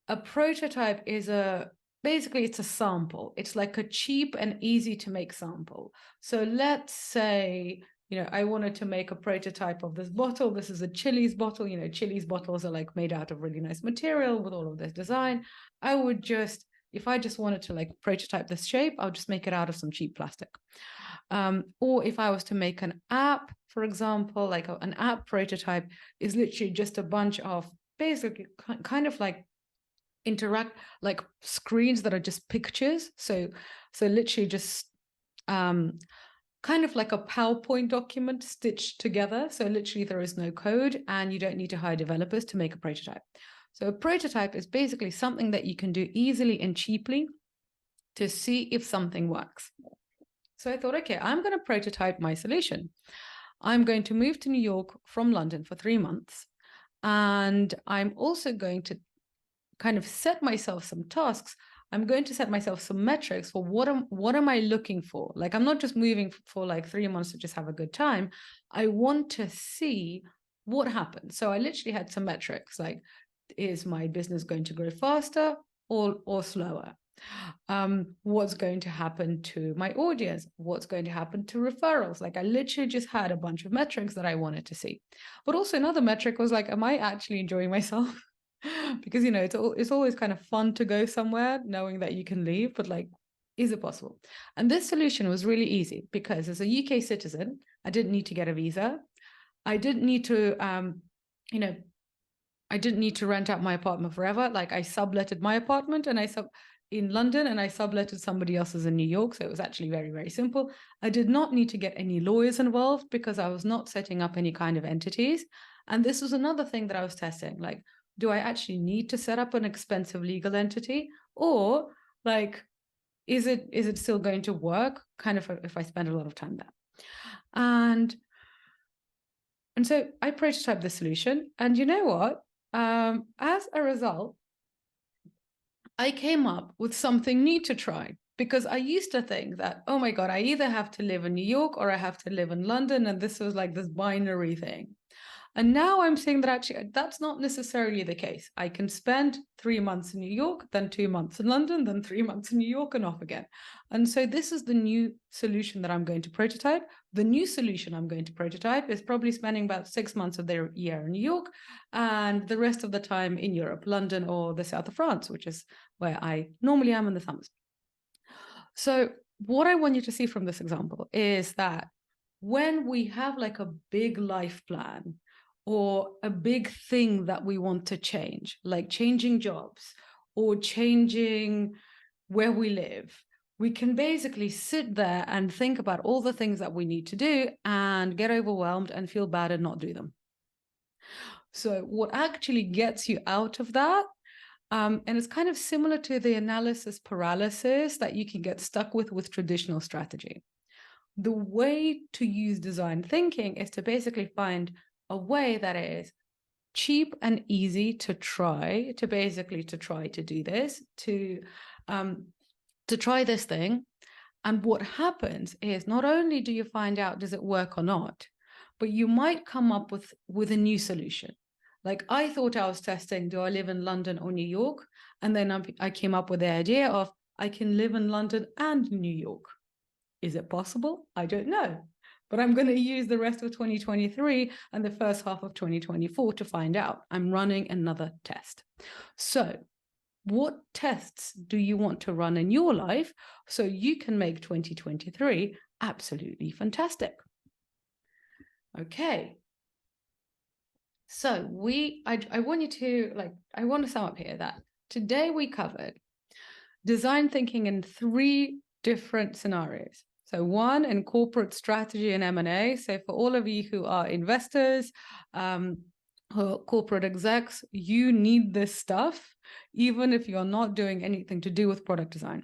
a prototype is basically it's a sample. It's like a cheap and easy to make sample. So let's say, I wanted to make a prototype of this bottle. This is a Chili's bottle. Chili's bottles are made out of really nice material with all of this design. I would if I just wanted to prototype this shape, I would just make it out of some cheap plastic. Or if I was to make an app, for example, an app prototype is literally just a bunch of basically kind of interact screens that are just pictures. So literally just kind of like a PowerPoint document stitched together. So literally there is no code and you don't need to hire developers to make a prototype. So a prototype is basically something that you can do easily and cheaply to see if something works. So I thought, okay, I'm going to prototype my solution. I'm going to move to New York from London for 3 months. And I'm also going to kind of set myself some tasks. I'm going to set myself some metrics for what am I looking for? Like, I'm not just moving for like 3 months to just have a good time. I want to see what happens. So I literally had some metrics like, is my business going to grow faster or slower? What's going to happen to my audience? What's going to happen to referrals? Like, I literally just had a bunch of metrics that I wanted to see. But also another metric was like, am I actually enjoying myself? Because, you know, it's always kind of fun to go somewhere knowing that you can leave, but like, is it possible? And this solution was really easy because as a UK citizen, I didn't need to get a visa. I didn't need to, you know, I didn't need to rent out my apartment forever. Like, I subletted my apartment and in London, and I subletted somebody else's in New York. So it was actually very, very simple. I did not need to get any lawyers involved because I was not setting up any kind of entities. And this was another thing that I was testing. Like, do I actually need to set up an expensive legal entity, or like, is it still going to work kind of if I spend a lot of time there? And so I prototyped the solution, and you know what? As a result, I came up with something new to try, because I used to think that, oh my God, I either have to live in New York or I have to live in London. And this was like this binary thing. And now I'm saying that actually that's not necessarily the case. I can spend 3 months in New York, then 2 months in London, then 3 months in New York, and off again. And so this is the new solution that I'm going to prototype. The new solution I'm going to prototype is probably spending about 6 months of the year in New York and the rest of the time in Europe, London or the south of France, which is where I normally am in the summers. So what I want you to see from this example is that when we have like a big life plan or a big thing that we want to change, like changing jobs or changing where we live, we can basically sit there and think about all the things that we need to do and get overwhelmed and feel bad and not do them. So what actually gets you out of that, and it's kind of similar to the analysis paralysis that you can get stuck with traditional strategy. The way to use design thinking is to basically find a way that is cheap and easy to try to do this, to try this thing. And what happens is not only do you find out does it work or not, but you might come up with a new solution. Like, I thought I was testing, do I live in London or New York? And then I came up with the idea of I can live in London and New York. Is it possible? I don't know. But I'm going to use the rest of 2023 and the first half of 2024 to find out. I'm running another test. So what tests do you want to run in your life so you can make 2023 absolutely fantastic? Okay. So I want you to I want to sum up here that today we covered design thinking in 3 different scenarios. So 1 in corporate strategy and M&A. So for all of you who are investors, corporate execs, you need this stuff, even if you're not doing anything to do with product design.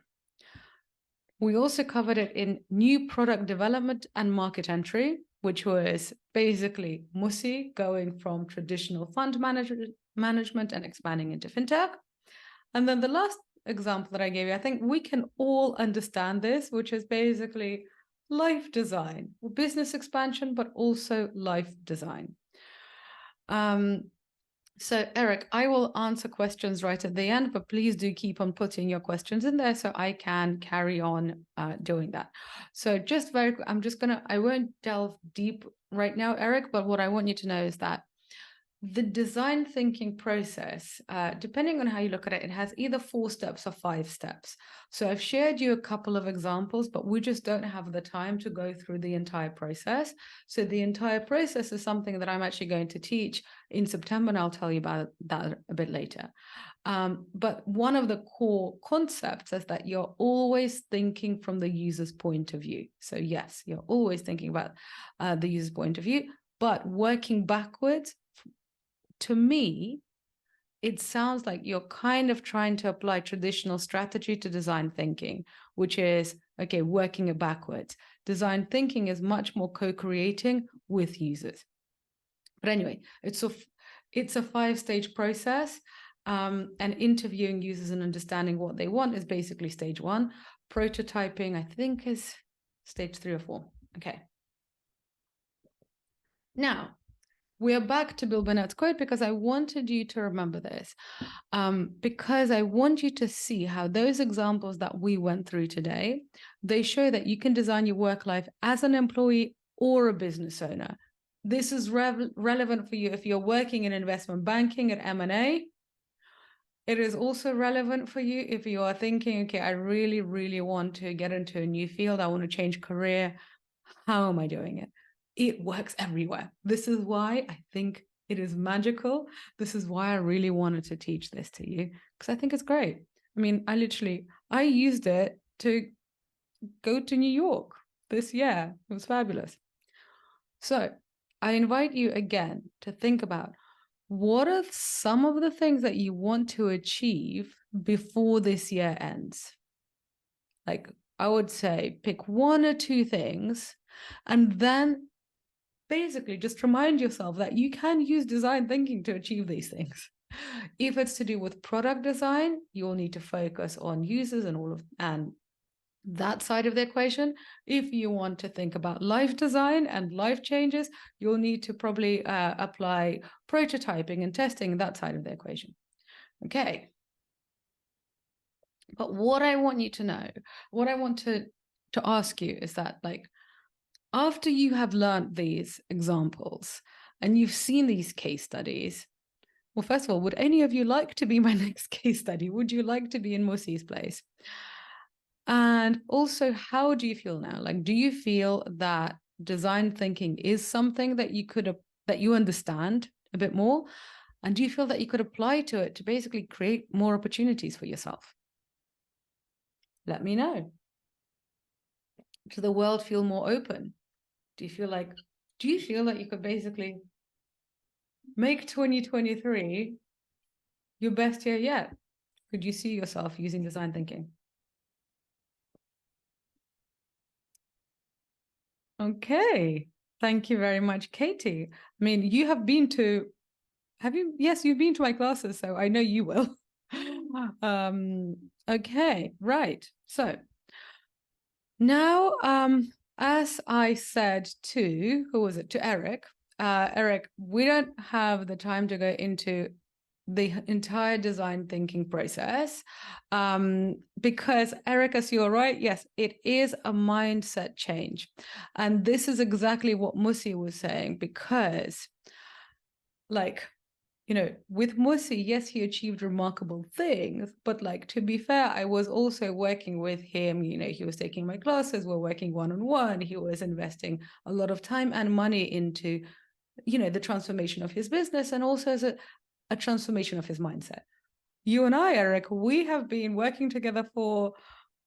We also covered it in new product development and market entry, which was basically Musi going from traditional fund management and expanding into fintech. And then the last example that I gave you, I think we can all understand this, which is basically life design, business expansion, but also life design. So Eric, I will answer questions right at the end, but please do keep on putting your questions in there so I can carry on doing that. So just I won't delve deep right now, Eric, but what I want you to know is that the design thinking process, depending on how you look at it, it has either 4 steps or 5 steps. So I've shared you a couple of examples, but we just don't have the time to go through the entire process. So the entire process is something that I'm actually going to teach in September, and I'll tell you about that a bit later. But one of the core concepts is that you're always thinking from the user's point of view. So yes, you're always thinking about the user's point of view, but working backwards. To me, it sounds like you're kind of trying to apply traditional strategy to design thinking, which is okay, working it backwards. Design thinking is much more co-creating with users. But anyway, it's a 5-stage process. And interviewing users and understanding what they want is basically stage 1. Prototyping, I think, is stage 3 or 4. Okay. Now, we are back to Bill Burnett's quote because I wanted you to remember this, because I want you to see how those examples that we went through today, they show that you can design your work life as an employee or a business owner. This is relevant for you if you're working in investment banking at M&A. It is also relevant for you if you are thinking, okay, I really, really want to get into a new field. I want to change career. How am I doing it? It works everywhere. This is why I think it is magical. This is why I really wanted to teach this to you, because I think it's great. I mean, I used it to go to New York this year. It was fabulous. So I invite you again to think about, what are some of the things that you want to achieve before this year ends? Like, I would say pick 1 or 2 things, and then basically just remind yourself that you can use design thinking to achieve these things. If it's to do with product design, you'll need to focus on users and that side of the equation. If you want to think about life design and life changes, you'll need to probably apply prototyping and testing, that side of the equation. Okay. But what I want you to know, what I want to ask you is that, like, after you have learned these examples and you've seen these case studies, well, first of all, would any of you like to be my next case study? Would you like to be in Mussy's place? And also, how do you feel now? Like, do you feel that design thinking is something that you understand a bit more? And do you feel that you could apply to it to basically create more opportunities for yourself? Let me know. Does the world feel more open? Do you feel like you could basically make 2023 your best year yet? Could you see yourself using design thinking? Okay. Thank you very much, Katie. I mean, you've been to my classes, so I know you will. Okay, right. So now, as I said to, who was it? To Eric. Eric, we don't have the time to go into the entire design thinking process, because Eric, as you're right, yes, it is a mindset change. And this is exactly what Musi was saying, because, like, with Musi, yes, he achieved remarkable things, but, like, to be fair, I was also working with him. He was taking my classes, we're working one-on-one. He was investing a lot of time and money into, the transformation of his business, and also as a transformation of his mindset. You and I, Eric, we have been working together for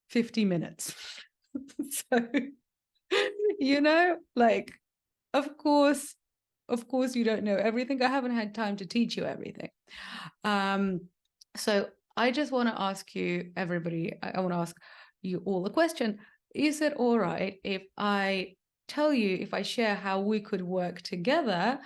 50 minutes. So, like, of course you don't know everything. I haven't had time to teach you everything. So I just want to ask you, everybody, I want to ask you all a question. Is it all right if I share how we could work together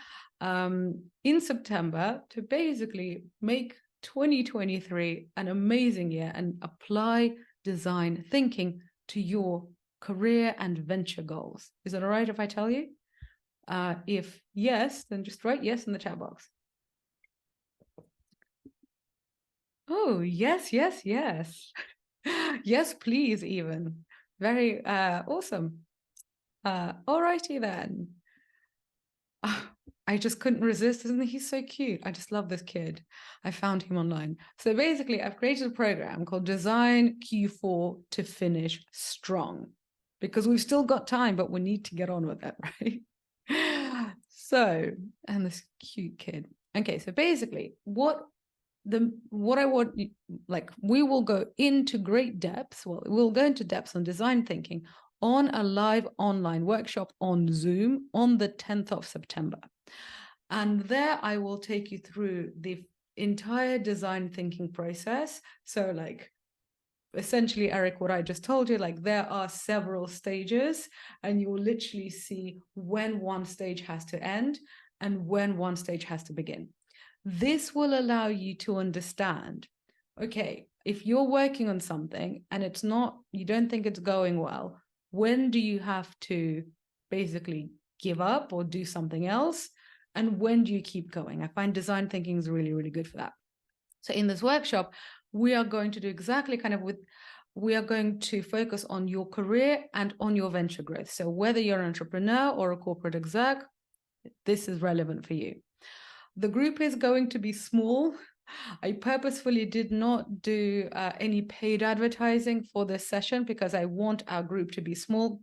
in September to basically make 2023 an amazing year and apply design thinking to your career and venture goals? Is it all right if I tell you? If yes, then just write yes in the chat box. Oh, yes, yes, yes. Yes, please, even. Very awesome. All righty then. I just couldn't resist. Isn't he so cute? I just love this kid. I found him online. So basically, I've created a program called Design Q4 to Finish Strong, because we've still got time, but we need to get on with it, right? So, and this cute kid. Okay, so basically, what I want, like, we will go into great depths. Well, we'll go into depths on design thinking on a live online workshop on Zoom on the 10th of September. And there I will take you through the entire design thinking process. So, like, essentially, Eric, what I just told you, like there are several stages, and you will literally see when one stage has to end and when one stage has to begin. This will allow you to understand, okay, if you're working on something and it's not, you don't think it's going well, when do you have to basically give up or do something else? And when do you keep going? I find design thinking is really, really good for that. So in this workshop, we are going to do exactly kind of we are going to focus on your career and on your venture growth. So whether you're an entrepreneur or a corporate exec, this is relevant for you. The group is going to be small. I purposefully did not do any paid advertising for this session because I want our group to be small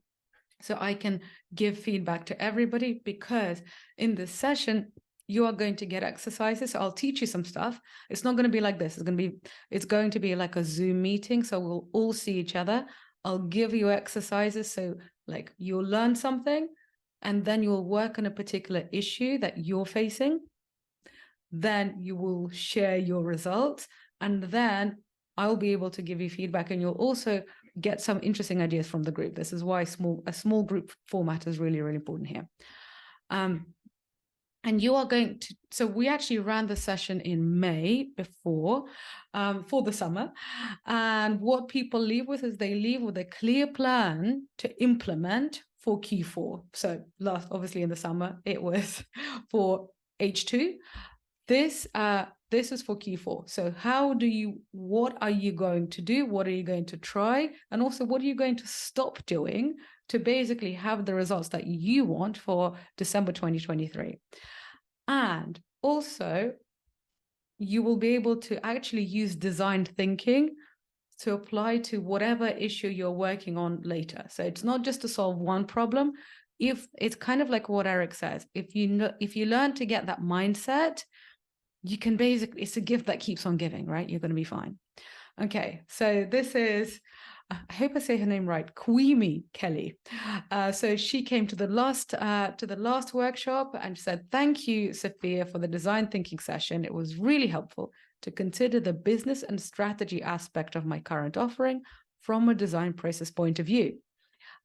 so I can give feedback to everybody, because in this session, you are going to get exercises. So I'll teach you some stuff. It's not going to be like this. It's going to be like a Zoom meeting. So we'll all see each other. I'll give you exercises. So like you'll learn something and then you'll work on a particular issue that you're facing. Then you will share your results, and then I'll be able to give you feedback, and you'll also get some interesting ideas from the group. This is why a small group format is really, really important here. And you are going to, so we actually ran the session in May before, for the summer. And what people leave with is they leave with a clear plan to implement for Q4. So obviously in the summer, it was for H2. This is for Q4. So what are you going to do? What are you going to try? And also, what are you going to stop doing to basically have the results that you want for December 2023? And also, you will be able to actually use design thinking to apply to whatever issue you're working on later. So it's not just to solve one problem. If it's kind of like what Eric says, if you learn to get that mindset, you can basically, it's a gift that keeps on giving, right? You're going to be fine. Okay, so this is, I hope I say her name right, Kwemi Kelly. So she came to the last workshop and said, "Thank you, Sophia, for the design thinking session. It was really helpful to consider the business and strategy aspect of my current offering from a design process point of view.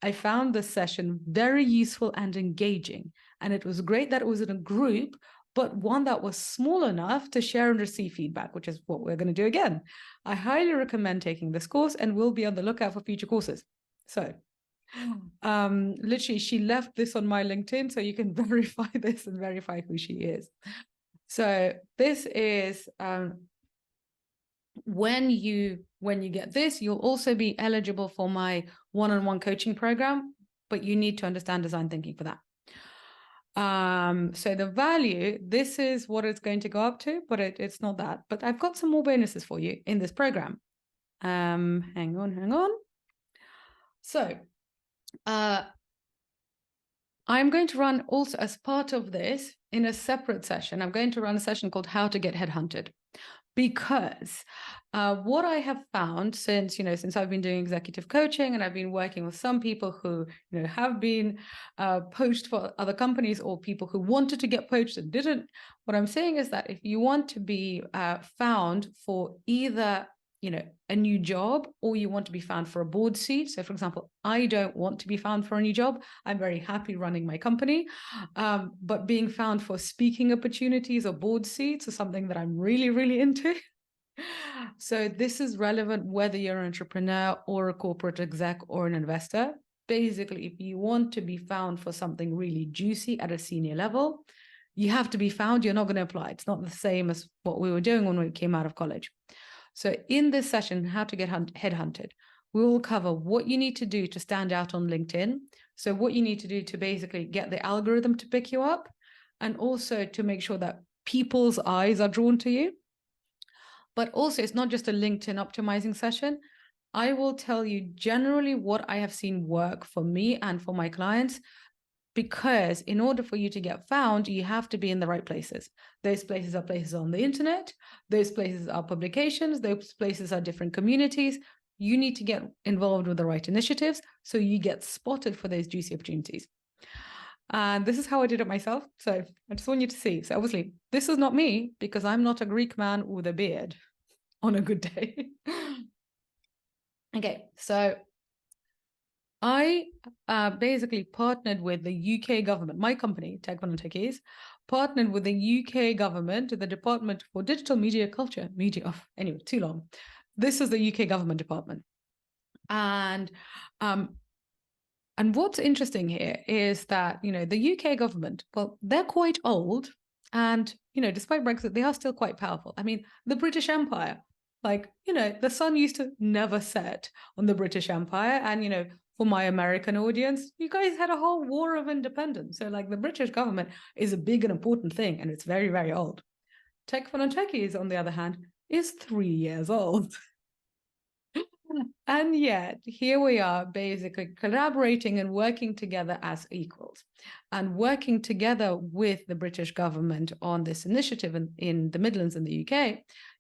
I found this session very useful and engaging, and it was great that it was in a group, but one that was small enough to share and receive feedback, which is what we're going to do again. I highly recommend taking this course and will be on the lookout for future courses." So literally, she left this on my LinkedIn, so you can verify this and verify who she is. So this is when you get this, you'll also be eligible for my one-on-one coaching program, but you need to understand design thinking for that. So the value, this is what it's going to go up to, but it's not that. But I've got some more bonuses for you in this program. Hang on. So I'm going to run also, as part of this, in a separate session, I'm going to run a session called How to Get Headhunted. Because what I have found since I've been doing executive coaching, and I've been working with some people who have been poached for other companies, or people who wanted to get poached and didn't. What I'm saying is that if you want to be found for either a new job, or you want to be found for a board seat. So for example, I don't want to be found for a new job. I'm very happy running my company. But being found for speaking opportunities or board seats is something that I'm really, really into. So this is relevant whether you're an entrepreneur or a corporate exec or an investor. Basically, if you want to be found for something really juicy at a senior level, you have to be found. You're not going to apply. It's not the same as what we were doing when we came out of college. So in this session, How to Get Headhunted, we will cover what you need to do to stand out on LinkedIn. So what you need to do to basically get the algorithm to pick you up, and also to make sure that people's eyes are drawn to you. But also, it's not just a LinkedIn optimizing session. I will tell you generally what I have seen work for me and for my clients, because in order for you to get found, you have to be in the right places. Those places are places on the internet. Those places are publications. Those places are different communities. You need to get involved with the right initiatives so you get spotted for those juicy opportunities. And this is how I did it myself. So I just want you to see. So obviously, this is not me, because I'm not a Greek man with a beard on a good day. Okay, so I basically partnered with the UK government. My company, Non-Techies, partnered with the UK government, the Department for Digital Media Culture. Anyway, too long. This is the UK government department. Um, and what's interesting here is that, the UK government, well, they're quite old. And, despite Brexit, they are still quite powerful. I mean, the British Empire, like, the sun used to never set on the British Empire. And, for my American audience, you guys had a whole war of independence. So, like, the British government is a big and important thing, and it's very, very old. Tech for Non-Techies, on the other hand, is 3 years old. And yet, here we are basically collaborating and working together as equals, and working together with the British government on this initiative in the Midlands in the UK.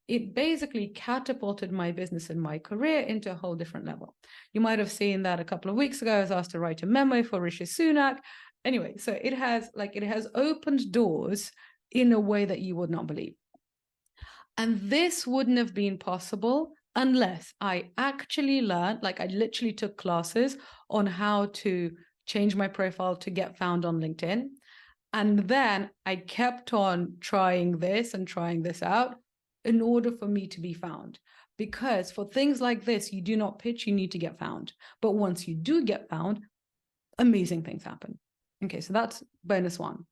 It basically catapulted my business and my career into a whole different level. You might have seen that a couple of weeks ago, I was asked to write a memo for Rishi Sunak. Anyway, so it has opened doors in a way that you would not believe. And this wouldn't have been possible unless I actually learned, like I literally took classes on how to change my profile to get found on LinkedIn. And then I kept on trying this and trying this out in order for me to be found. Because for things like this, you do not pitch, you need to get found. But once you do get found, amazing things happen. Okay, so that's bonus one.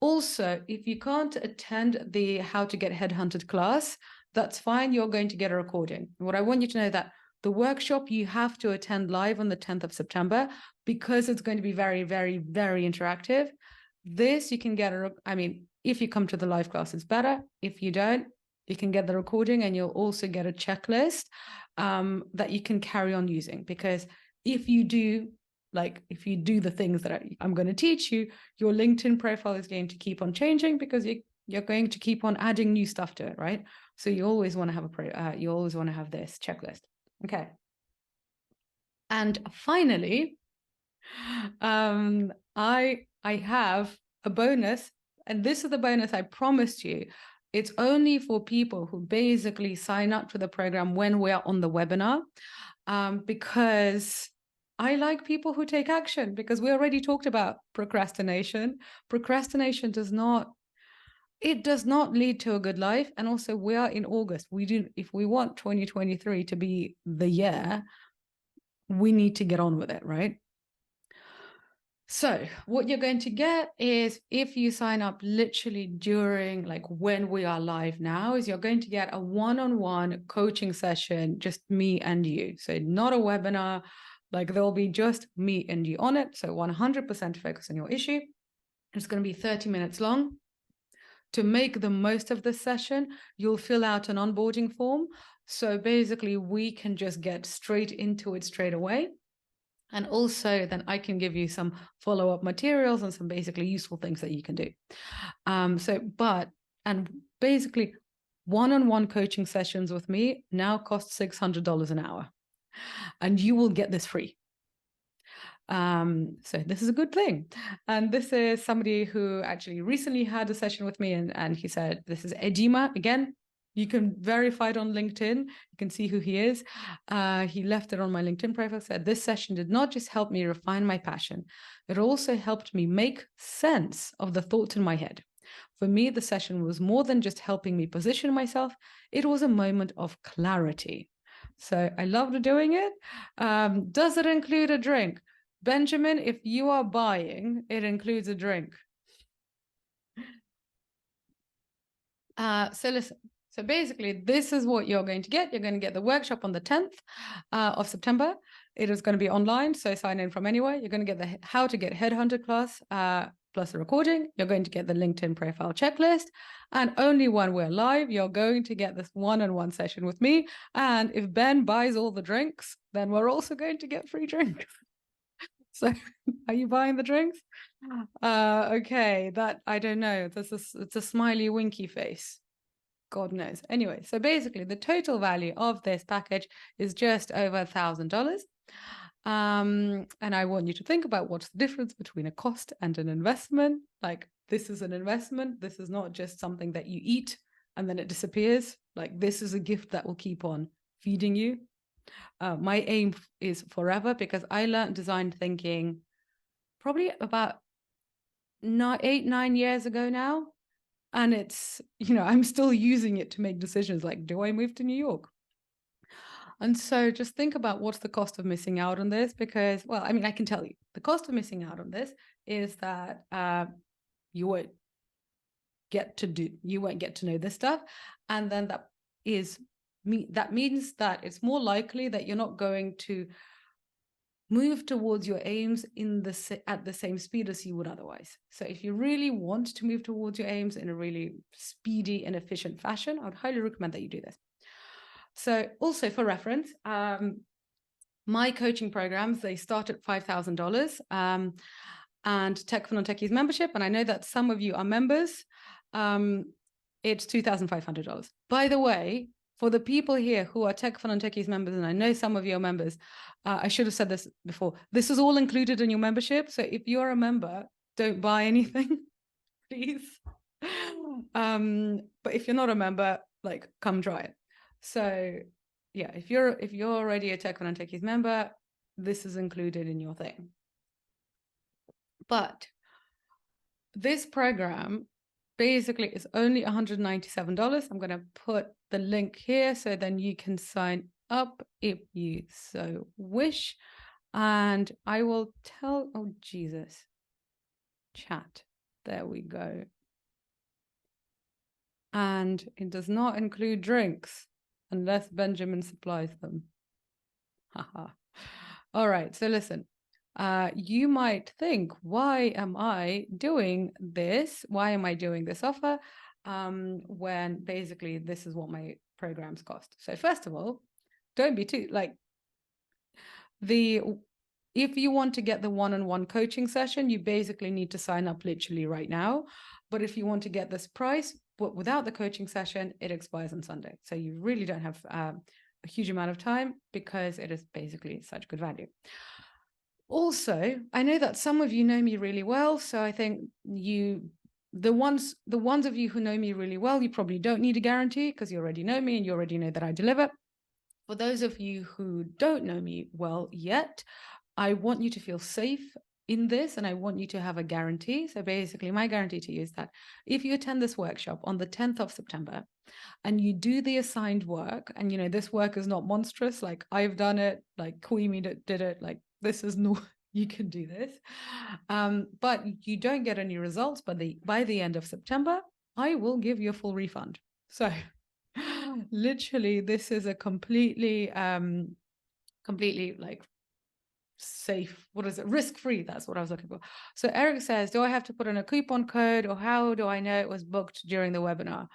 Also, if you can't attend the How to Get Headhunted class, that's fine. You're going to get a recording. What I want you to know that the workshop you have to attend live on the 10th of September because it's going to be very, very, very interactive. This you can get if you come to the live class, it's better. If you don't, you can get the recording, and you'll also get a checklist that you can carry on using. Because if you do the things that I'm going to teach you, your LinkedIn profile is going to keep on changing because you're going to keep on adding new stuff to it, right? So you always want to have this checklist. Okay. And finally, I have a bonus, and this is the bonus I promised you. It's only for people who basically sign up to the program when we're on the webinar, because I like people who take action, because we already talked about procrastination. Procrastination does not lead to a good life. And also, we are in August. If we want 2023 to be the year, we need to get on with it, right? So what you're going to get is, if you sign up literally during when we are live now, is you're going to get a one-on-one coaching session, just me and you. So not a webinar, there'll be just me and you on it. So 100% focus on your issue. It's going to be 30 minutes long. To make the most of this session, you'll fill out an onboarding form. So basically we can just get straight into it straight away. And also then I can give you some follow-up materials and some basically useful things that you can do. And basically one-on-one coaching sessions with me now cost $600 an hour, and you will get this free. So this is a good thing. And this is somebody who actually recently had a session with me, and he said, this is Edima. Again, you can verify it on LinkedIn. You can see who he is. He left it on my LinkedIn profile, said, this session did not just help me refine my passion. It also helped me make sense of the thoughts in my head. For me, the session was more than just helping me position myself. It was a moment of clarity. So I loved doing it. Does it include a drink? Benjamin, if you are buying, it includes a drink. So listen. So basically, this is what you're going to get. You're going to get the workshop on the 10th of September. It is going to be online, so sign in from anywhere. You're going to get the How to Get Headhunted class plus a recording. You're going to get the LinkedIn profile checklist. And only when we're live, you're going to get this one-on-one session with me. And if Ben buys all the drinks, then we're also going to get free drinks. So are you buying the drinks? Okay, that I don't know. It's a smiley winky face. God knows. Anyway, so basically the total value of this package is just over $1,000. And I want you to think about what's the difference between a cost and an investment. This is an investment. This is not just something that you eat and then it disappears. This is a gift that will keep on feeding you. My aim is forever, because I learned design thinking probably about 9 years ago now. And it's, I'm still using it to make decisions like, do I move to New York? And so just think about what's the cost of missing out on this, because, well, I mean, I can tell you the cost of missing out on this is that you won't you won't get to know this stuff. And then that means that it's more likely that you're not going to move towards your aims at the same speed as you would otherwise. So if you really want to move towards your aims in a really speedy and efficient fashion, I would highly recommend that you do this. So also for reference, my coaching programs, they start at $5,000, and Tech for Non-Techies membership, and I know that some of you are members, it's $2,500. By the way, for the people here who are Tech for Non-Techies members, and I know some of you are members, I should have said this before, this is all included in your membership. So if you're a member, don't buy anything, please. But if you're not a member, like, come try it. So yeah, if you're already a Tech for Non-Techies member, this is included in your thing. But this program basically is only $197. I'm going to put the link here so then you can sign up if you so wish. And I will tell, oh Jesus, chat, there we go. And it does not include drinks unless Benjamin supplies them. Haha. All right, so listen. You might think, why am I doing this? Why am I doing this offer? When basically this is what my programs cost. So first of all, don't be too if you want to get the one-on-one coaching session, you basically need to sign up literally right now. But if you want to get this price, but without the coaching session, it expires on Sunday. So you really don't have a huge amount of time, because it is basically such good value. Also, I know that some of you know me really well, so I think the ones of you who know me really well, you probably don't need a guarantee, because you already know me and you already know that I deliver. For those of you who don't know me well yet, I want you to feel safe in this, and I want you to have a guarantee. So basically, my guarantee to you is that if you attend this workshop on the 10th of September and you do the assigned work, and this work is not monstrous, like I've done it, like Queenie did it, like this is no, you can do this, but you don't get any results, but by the end of September, I will give you a full refund. So literally, this is a completely like safe, what is it, risk-free, that's what I was looking for. So Eric says, do I have to put in a coupon code, or how do I know it was booked during the webinar?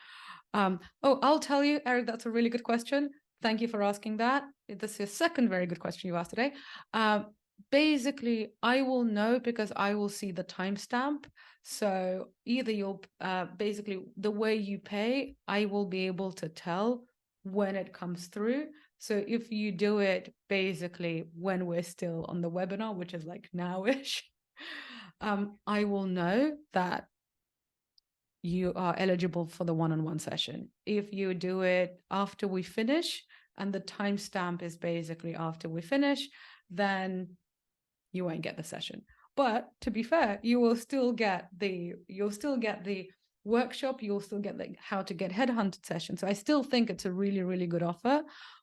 I'll tell you, Eric, that's a really good question. Thank you for asking that. This is a second very good question you asked today. Basically, I will know because I will see the timestamp. So either you'll basically, the way you pay, I will be able to tell when it comes through. So if you do it basically when we're still on the webinar, which is like now-ish, I will know that you are eligible for the one-on-one session. If you do it after we finish, and the timestamp is basically after we finish, then you won't get the session. But to be fair, you'll still get the workshop, you'll still get the how to get headhunted session. So I still think it's a really, really good offer,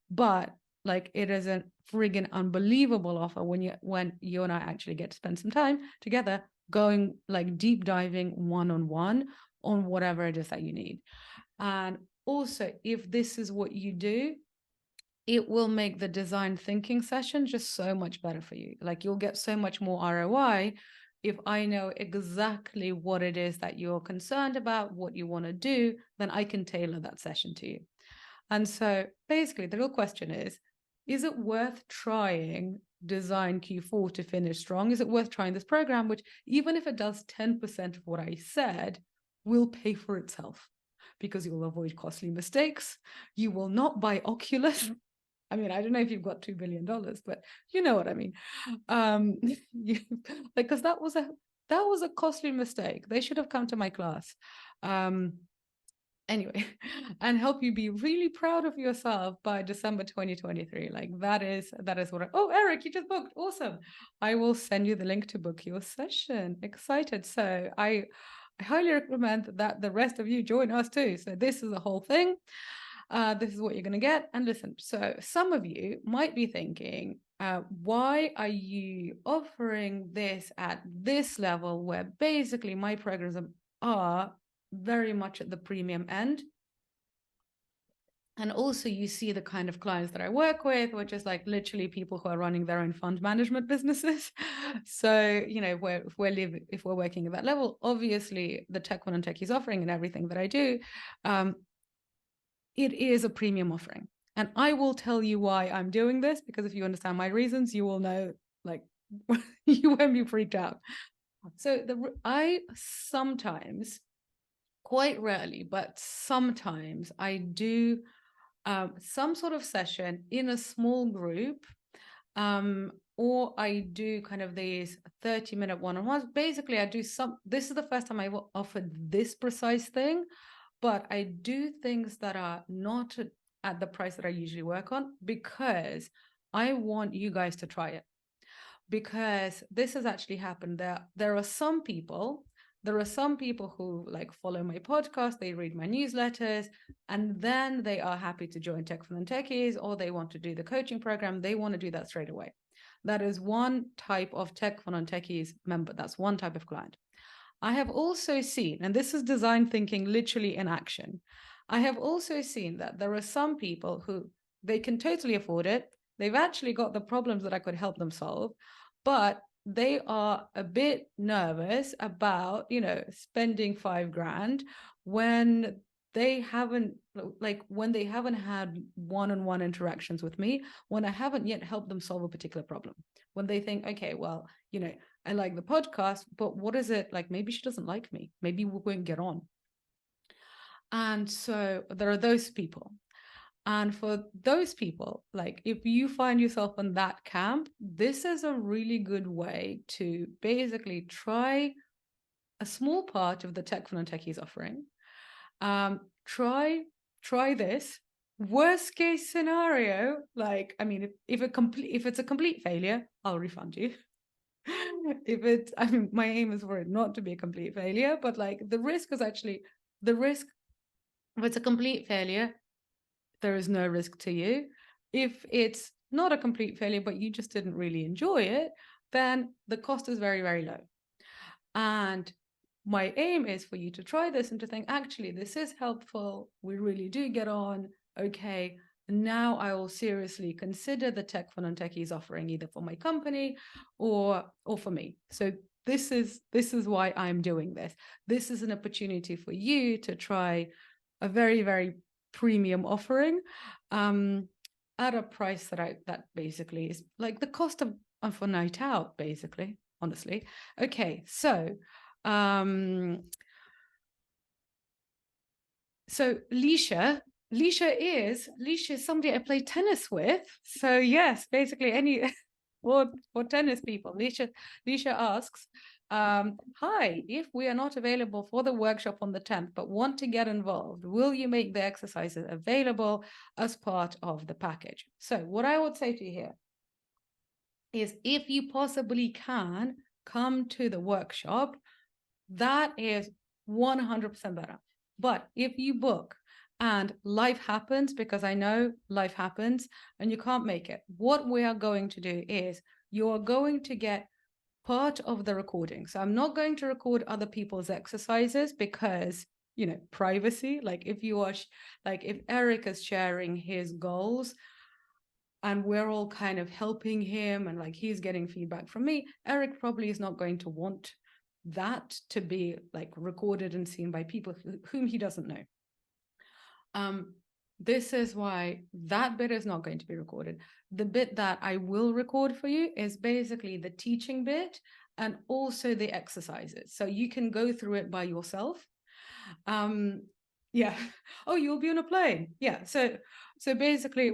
but like, it is a friggin' unbelievable offer when you and I actually get to spend some time together going like deep diving one-on-one on whatever it is that you need. And also, if this is what you do, it will make the design thinking session just so much better for you. Like, you'll get so much more ROI if I know exactly what it is that you're concerned about, what you want to do, then I can tailor that session to you. And so basically the real question is it worth trying design Q4 to finish strong? Is it worth trying this program, which even if it does 10% of what I said, will pay for itself, because you will avoid costly mistakes. You will not buy Oculus. I mean, I don't know if you've got $2 billion, but you know what I mean. Because that was a costly mistake. They should have come to my class. Anyway, and help you be really proud of yourself by December 2023. Like that is what oh, Eric, you just booked. Awesome. I will send you the link to book your session. Excited. So I highly recommend that the rest of you join us too. So this is the whole thing. This is what you're going to get. And listen, so some of you might be thinking, why are you offering this at this level where basically my programs are very much at the premium end? And also you see the kind of clients that I work with, which is like literally people who are running their own fund management businesses. So, you know, if we're working at that level, obviously the Tech One and Techies offering and everything that I do, it is a premium offering. And I will tell you why I'm doing this, because if you understand my reasons, you will know, like, you won't be freaked out. So I sometimes, quite rarely, but sometimes I do some sort of session in a small group, or I do kind of these 30-minute one-on-ones. Basically, I do this is the first time I've offered this precise thing, but I do things that are not at the price that I usually work on, because I want you guys to try it. Because this has actually happened. There are some people who like follow my podcast, they read my newsletters, and then they are happy to join Tech for Non-Techies, or they want to do the coaching program. They want to do that straight away. That is one type of Tech for Non-Techies member. That's one type of client. I have also seen, and this is design thinking literally in action, I have also seen that there are some people who they can totally afford it. They've actually got the problems that I could help them solve, but they are a bit nervous about, you know, spending $5,000 when they haven't had one-on-one interactions with me, when I haven't yet helped them solve a particular problem. When they think, okay, well, you know, I like the podcast, but what is it like? Maybe she doesn't like me. Maybe we won't get on. And so there are those people. And for those people, like if you find yourself in that camp, this is a really good way to basically try a small part of the Tech for Non-Techies offering. Try this. Worst case scenario, like, I mean, if it's a complete failure, I'll refund you. I mean, my aim is for it not to be a complete failure, but like the risk, if it's a complete failure, there is no risk to you. If it's not a complete failure, but you just didn't really enjoy it, then the cost is very, very low. And my aim is for you to try this and to think, actually, this is helpful. We really do get on. Okay, now I will seriously consider the Tech for Non-Techies offering, either for my company or for me. So this is why I'm doing this. This is an opportunity for you to try a very, very premium offering at a price that basically is like the cost of a night out, basically, honestly. Okay, so Leisha is somebody I play tennis with. So yes, basically any for tennis people. Leisha asks, hi, if we are not available for the workshop on the 10th, but want to get involved, will you make the exercises available as part of the package? So what I would say to you here is, if you possibly can come to the workshop, that is 100% better. But if you book and life happens, because I know life happens and you can't make it, what we are going to do is you are going to get part of the recording. So I'm not going to record other people's exercises because, you know, privacy. Like if Eric is sharing his goals and we're all kind of helping him and like he's getting feedback from me, Eric probably is not going to want that to be like recorded and seen by people whom he doesn't know. This is why that bit is not going to be recorded. The bit that I will record for you is basically the teaching bit and also the exercises. So you can go through it by yourself. Yeah. Oh, you'll be on a plane. Yeah. So basically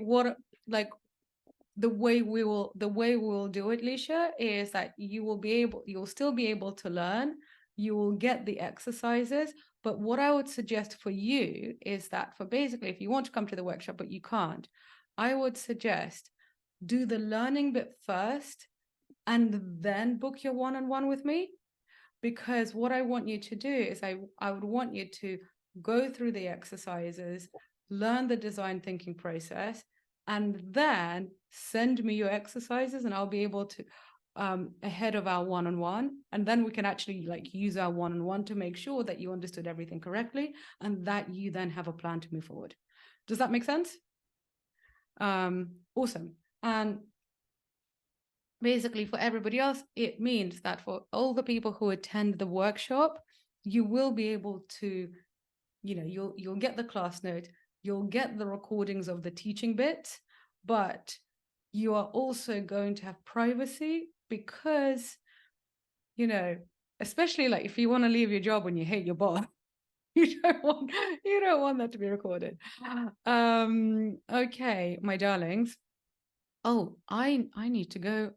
the way we will do it, Leisha, is that you'll still be able to learn you will get the exercises. But what I would suggest for you is that for basically, if you want to come to the workshop, but you can't, I would suggest do the learning bit first and then book your one-on-one with me. Because what I want you to do is I would want you to go through the exercises, learn the design thinking process, and then send me your exercises, and I'll be able to ahead of our one-on-one, and then we can actually like use our one-on-one to make sure that you understood everything correctly and that you then have a plan to move forward. Does that make sense? Awesome. And basically for everybody else, it means that for all the people who attend the workshop, you will be able to, you'll get the class note, you'll get the recordings of the teaching bit, but you are also going to have privacy because, especially like if you want to leave your job when you hate your boss, you don't want that to be recorded. Okay, my darlings. Oh, I need to go.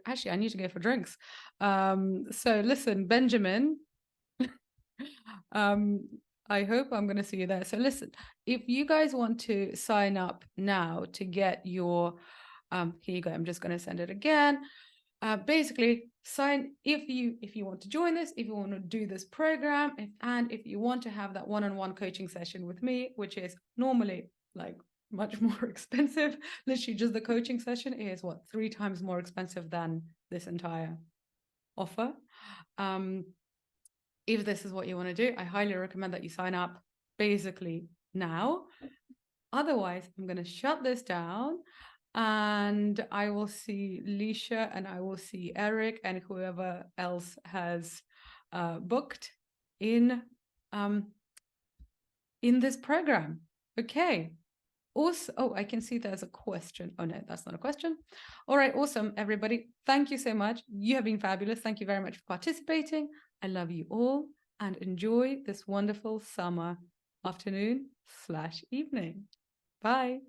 Actually, I need to go for drinks. So listen, Benjamin, I hope I'm going to see you there. So listen, if you guys want to sign up now to get your, here you go. I'm just going to send it again. Basically, sign if you want to join this, if you want to do this program, and if you want to have that one-on-one coaching session with me, which is normally like much more expensive. Literally, just the coaching session is 3 times more expensive than this entire offer. If this is what you want to do, I highly recommend that you sign up basically now. Otherwise, I'm going to shut this down and I will see Lisha and I will see Eric and whoever else has booked in this program. Okay. Also, oh, I can see there's a question. Oh, no, that's not a question. All right, awesome, everybody. Thank you so much. You have been fabulous. Thank you very much for participating. I love you all and enjoy this wonderful summer afternoon/evening. Bye.